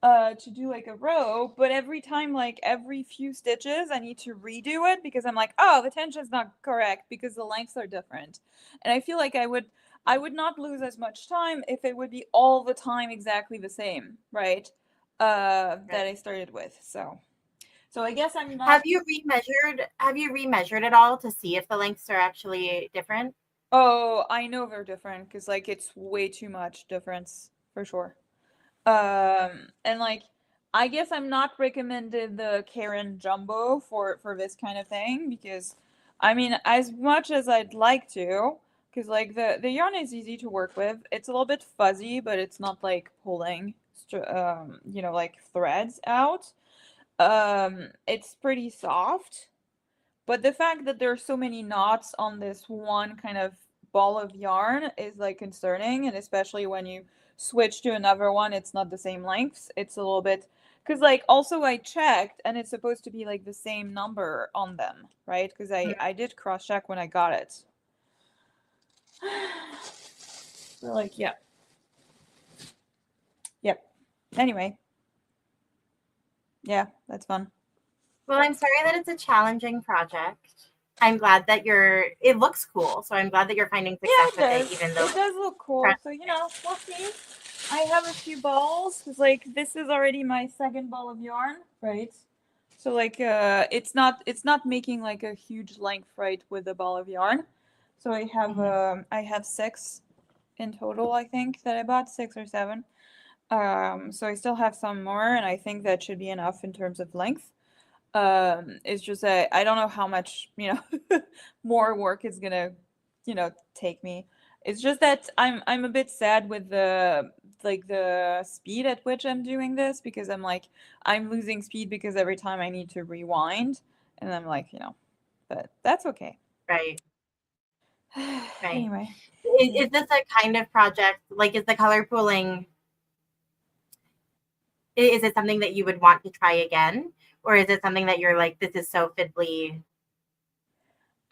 to do like a row, but every time like every few stitches I need to redo it because I'm like, "Oh, the tension's not correct because the lengths are different." And I feel like I would not lose as much time if it would be all the time exactly the same, right? That I started with. So I guess I'm not.
Have you remeasured it all to see if the lengths are actually different?
Oh, I know they're different because like it's way too much difference for sure. And like I guess I'm not recommended the Karen Jumbo for this kind of thing because I mean as much as I'd like to, because like the yarn is easy to work with. It's a little bit fuzzy, but it's not like pulling like threads out. It's pretty soft. But the fact that there are so many knots on this one kind of ball of yarn is like concerning, and especially when you switch to another one, it's not the same lengths. It's a little bit because like also I checked and it's supposed to be like the same number on them, right? Because I did cross check when I got it. So like yeah. Yep. Anyway. Yeah, that's fun.
Well, I'm sorry that it's a challenging project. I'm glad that it looks cool. So I'm glad that you're finding
Yeah,
success
it
with it,
does.
even though
It does look cool. So, we'll see. I have a few balls because, like, this is already my second ball of yarn, right? So, like, it's not making like a huge length, right, with the ball of yarn. So I have 6 in total, I think, that I bought, 6 or 7. So I still have some more, and I think that should be enough in terms of length. It's just that I don't know how much, more work is gonna, take me. It's just that I'm a bit sad with the speed at which I'm doing this because I'm losing speed because every time I need to rewind, and I'm like, but that's okay.
right, right.
Anyway.
Is this a kind of project like is the color pooling? Is it something that you would want to try again, or is it something that you're like, this is so fiddly?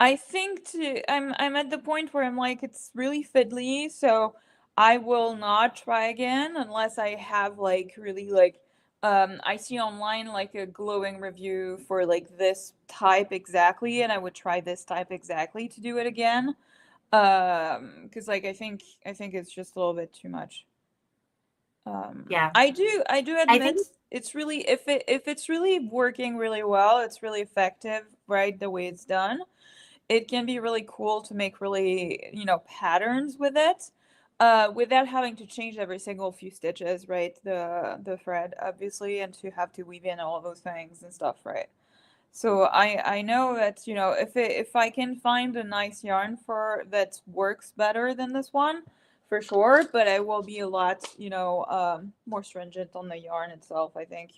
I think I'm at the point where I'm like it's really fiddly, so I will not try again unless I have like really like I see online like a glowing review for like this type exactly and I would try this type exactly to do it again. Because like I think it's just a little bit too much.
Yeah,
I do
I
admit
think
it's really if it's really working really well, it's really effective, right, the way it's done. It can be really cool to make really, patterns with it, without having to change every single few stitches, right? The thread, obviously, and to have to weave in all of those things and stuff, right? So I know that if I can find a nice yarn for that works better than this one, for sure. But I will be a lot more stringent on the yarn itself, I think,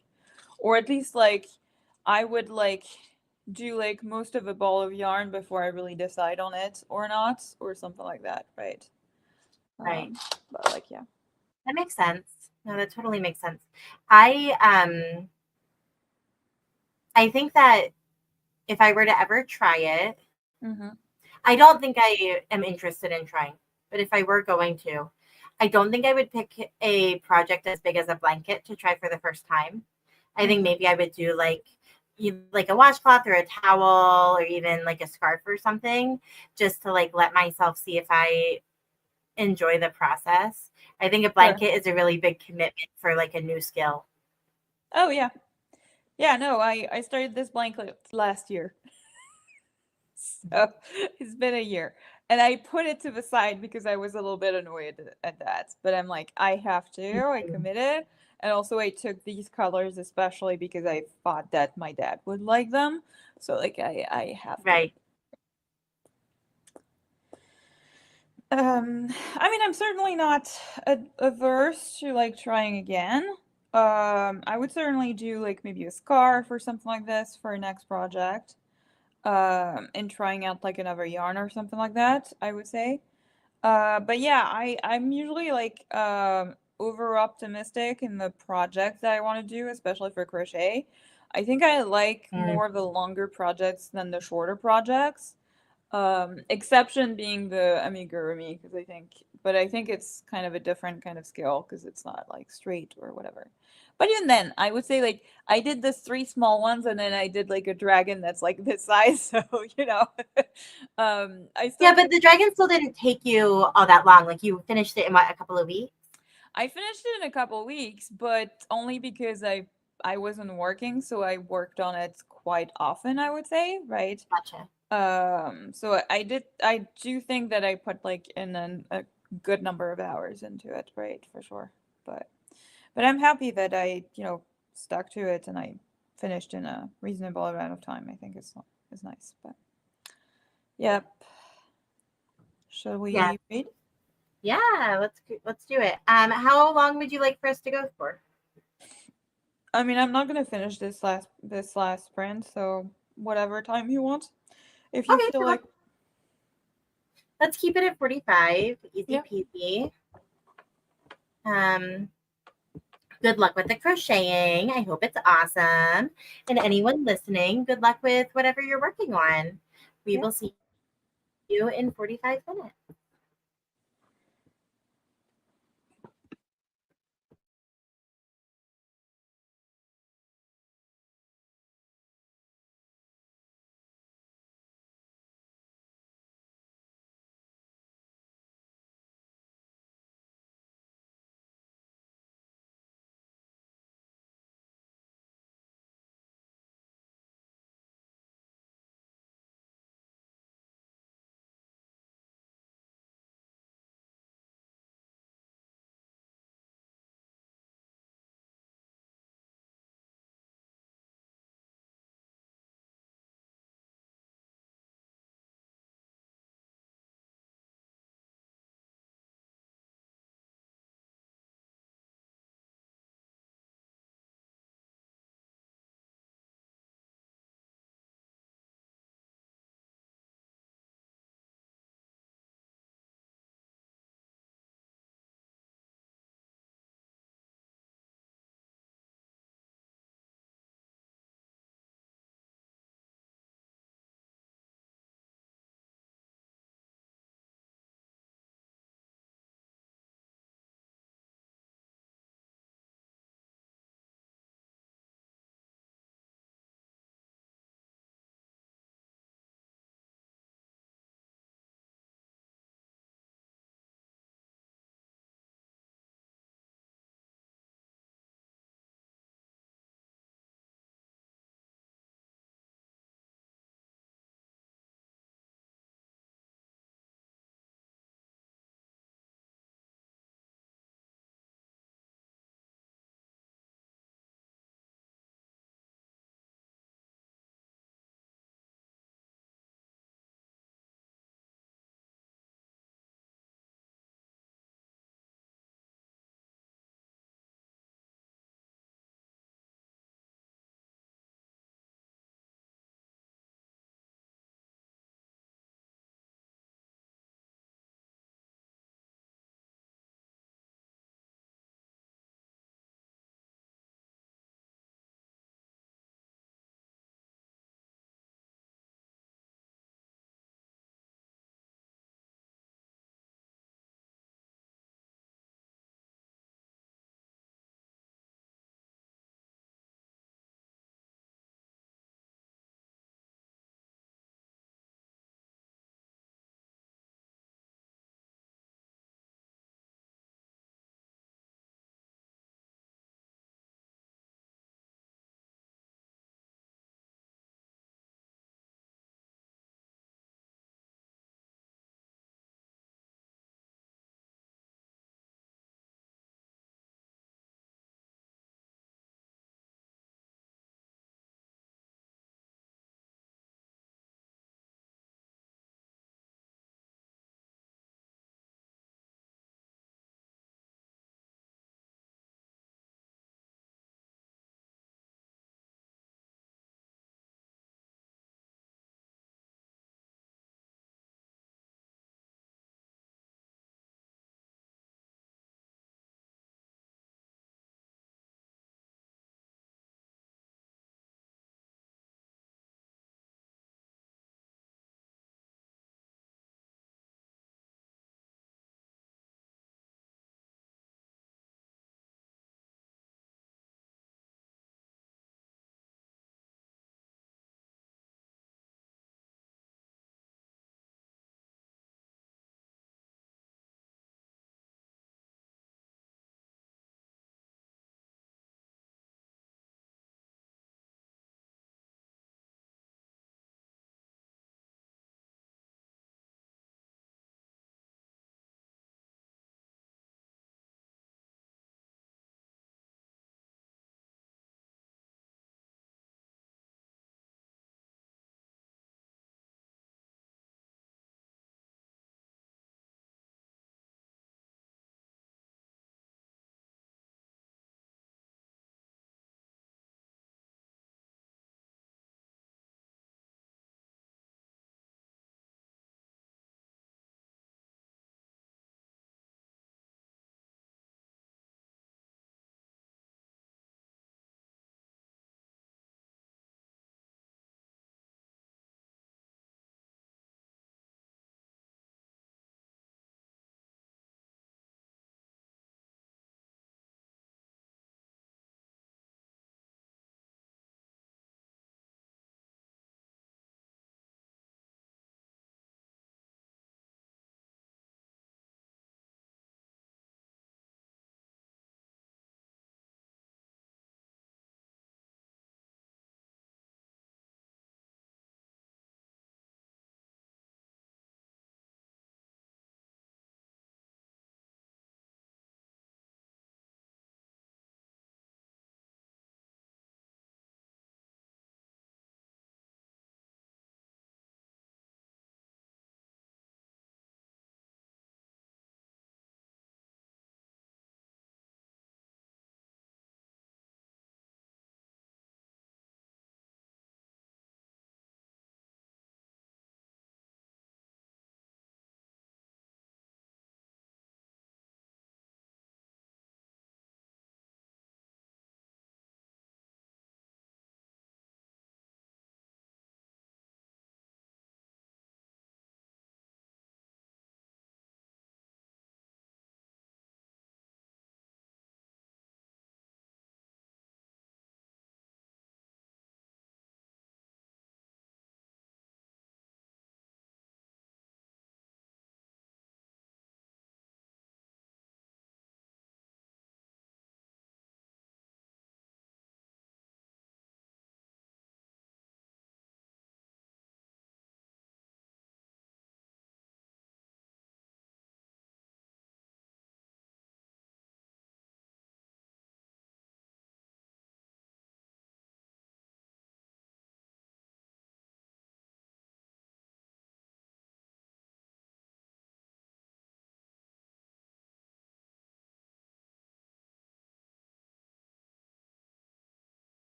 or at least like I would like do like most of a ball of yarn before I really decide on it or not, or something like that, right?
right.
Um, but like yeah.
That makes sense. No, that totally makes sense. I I think that if I were to ever try it,
Mm-hmm.
I don't think I am interested in trying. But if I were going to, I don't think I would pick a project as big as a blanket to try for the first time. I think
Mm-hmm.
maybe I would do like a washcloth or a towel or even like a scarf or something just to like let myself see if I enjoy the process. I think a
Sure.
blanket is a really big commitment for like a new skill.
Oh yeah. Yeah, no, I started this blanket last year. So it's been a year. And I put it to the side because I was a little bit annoyed at that. But I'm like, I have to, I
Mhm.
committed. And also I took these colors especially because I thought that my dad would like them. So like I have to.
Right.
I mean, I'm certainly not averse to like trying again. I would certainly do like maybe a scarf or something like this for a next project. And trying out like another yarn or something like that, I would say. But yeah, I'm usually like over optimistic in the projects that I want to do, especially for crochet. I think I like
Mm.
more of the longer projects than the shorter projects. Exception being the amigurumi, because I think it's kind of a different kind of skill because it's not like straight or whatever. But even then, I would say like I did this three small ones, and then I did like a dragon that's like this size. So you know, I still
Yeah, but
think
the dragon still didn't take you all that long. Like you finished it in what, a couple of weeks?
I finished it in a couple weeks, but only because I wasn't working, so I worked on it quite often, I would say, right?
Gotcha.
So I do think that I put like in a good number of hours into it, right, for sure. But but I'm happy that I, stuck to it and I finished in a reasonable amount of time. I think it's nice. But yep. Shall
Yeah.
we read?
Yeah, let's do it. How long would you like for us to go for?
I mean, I'm not gonna finish this last sprint, so whatever time you want. If you
Okay,
feel
so
like,
let's keep it at 45. Easy
yeah.
peasy. Um, Good luck with the crocheting. I hope it's awesome. And anyone listening, good luck with whatever you're working on. We
Yeah.
will see you in 45 minutes.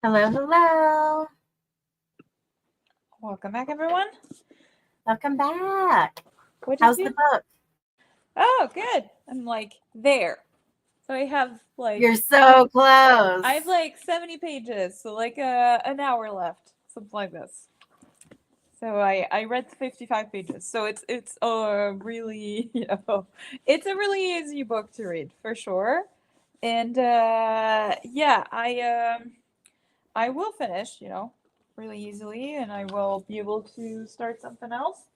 Hello, hello.
Welcome back, everyone.
Welcome back.
What
How's
you
the
see?
book?
Oh, good. I'm like there. So I have like
You're so close.
I have like 70 pages, so like an hour left, something like this. So I read 55 pages, so it's really it's a really easy book to read for sure, and yeah I will finish really easily, and I will be able to start something else.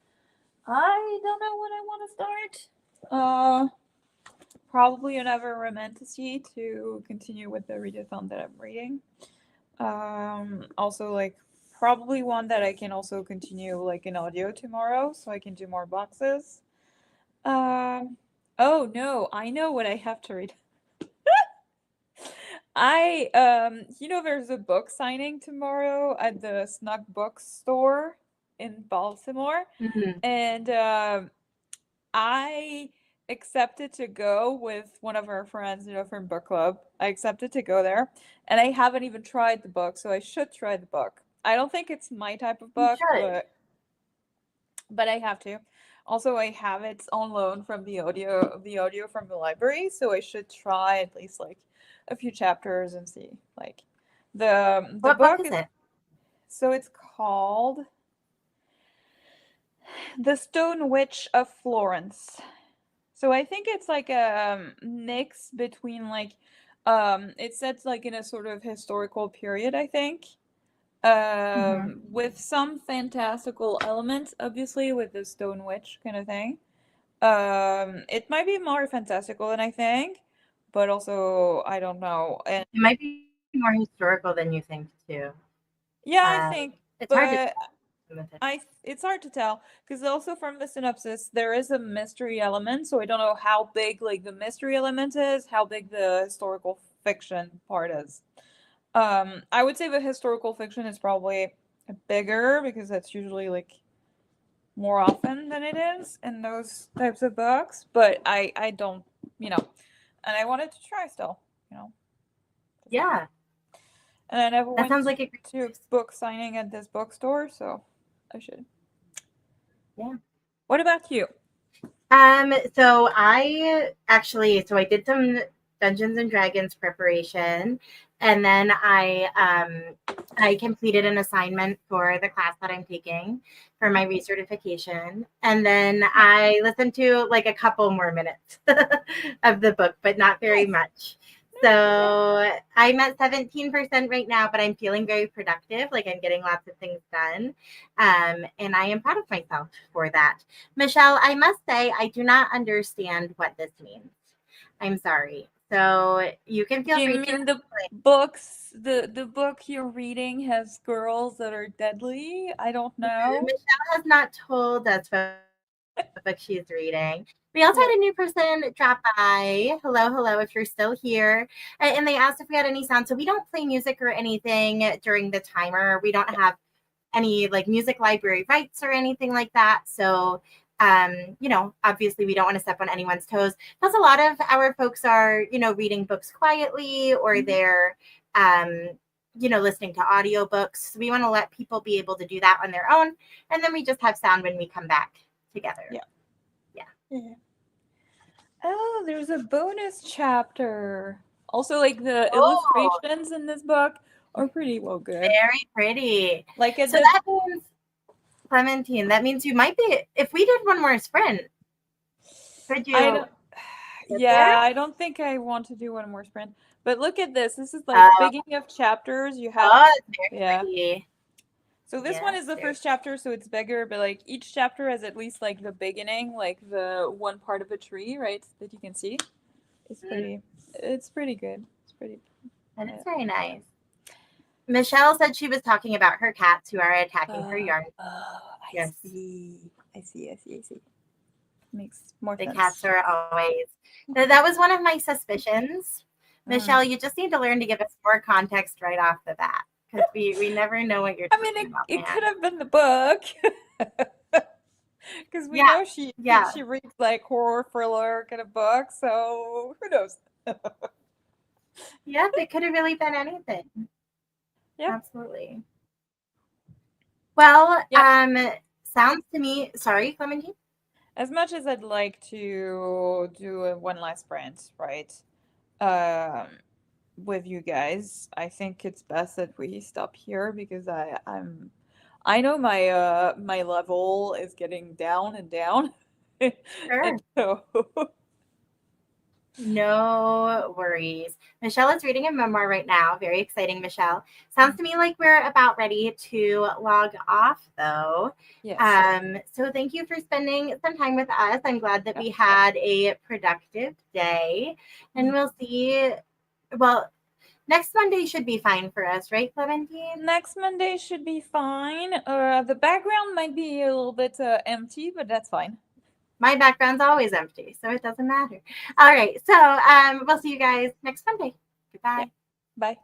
I don't know what I want to start. Probably another romantasy to continue with the readathon that I'm reading. Also like probably one that I can also continue like in audio tomorrow, so I can do more boxes. Oh no, I know what I have to read. There's a book signing tomorrow at the Snug Bookstore in Baltimore,
Mhm.
and I accepted to go with one of our friends, from book club. I accepted to go there, and I haven't even tried the book, so I should try the book. I don't think it's my type of
You
book,
should.
but I have to. Also, I have it on loan from the audio from the library, so I should try at least like a few chapters and see. Like the
What book
book
is
is
it?
so it's called The Stone Witch of Florence. So I think it's like a mix between like it's set like in a sort of historical period, I think.
Mm-hmm.
With some fantastical elements, obviously, with the Stone Witch kind of thing. It might be more fantastical than I think, but also I don't know. And
It might be more historical than you think too.
yeah, I
Um,
think,
it's hard to
but
tell with it.
it's hard to tell because also from the synopsis there is a mystery element, so I don't know how big like the mystery element is, how big the historical fiction part is. I would say the historical fiction is probably bigger because that's usually like more often than it is in those types of books, but I don't, you know, and I wanted to try still, you know, to see.
Yeah,
And I never
that
went
sounds like a great
to a
choice.
book signing at this bookstore, so I should.
Yeah.
What about you?
So I did some Dungeons and Dragons preparation, and then I completed an assignment for the class that I'm taking for my recertification, and then I listened to like a couple more minutes of the book, but not very
Nice,
much.
nice. Okay.
So I'm at 17% right now, but I'm feeling very productive. Like I'm getting lots of things done. And I am proud of myself for that. Michelle, I must say, I do not understand what this means. I'm sorry. So you can
Do
feel
you
free to
mean the
explain.
books? The book you're reading has girls that are deadly? I don't know.
Michelle has not told us what book she's reading. We also
Yeah.
had a new person drop by. Hello, hello, if you're still here. And they asked if we had any sound. So we don't play music or anything during the timer. We don't have any like music library rights or anything like that. So, obviously we don't want to step on anyone's toes. Plus, a lot of our folks are, reading books quietly or
Mhm.
they're, listening to audiobooks. So we want to let people be able to do that on their own. And then we just have sound when we come back together.
Yeah.
Yeah.
Yeah. Oh, there's a bonus chapter. Also, like the
Oh,
illustrations in this book are pretty well good.
very pretty.
Like at
So
the
that means, Clementine, that means you might be, if we did one more sprint, could
I
you
don't
get there?
yeah, I don't think I want to do one more sprint. But look at this. This is like
Oh,
beginning of chapters. You have
oh, it's very
yeah.
pretty.
So this one
Yes,
is the
very.
first chapter, so it's bigger, but like each chapter has at least like the beginning, like the one part of a tree, right? That you can see. It's
Mm,
pretty good. It's pretty
that is
yeah.
very nice. Michelle said she was talking about her cats who are attacking her yarn.
I
Yes,
see. I see. Makes more
the
sense.
cats are always. That was one of my suspicions.
Mm.
Michelle, you just need to learn to give us more context right off the bat because we never know what you're
I mean,
talking about,
it could
man.
have been the book, because we
Yeah,
know she
yeah,
she reads like horror thriller kind of books, so who knows?
yes. It could have really been anything.
Yeah.
Absolutely. Well,
Yeah.
sounds to me. Sorry, Clementine.
As much as I'd like to do a one last sprint, right? Um, with you guys, I think it's best that we stop here because I know my level is getting down and down.
Sure.
And so
No worries. Michelle is reading a memoir right now. Very exciting, Michelle. Sounds to me like we're about ready to log off, though.
yes.
So thank you for spending some time with us. I'm glad that
Yeah.
we had a productive day, and
Mhm.
we'll see. Well, next Monday should be fine for us, right, Clementine?
Next Monday should be fine. The background might be a little bit empty, but that's fine.
My background's always empty, so it doesn't matter. All right, so we'll see you guys next Monday.
Yeah.
Goodbye.
Bye.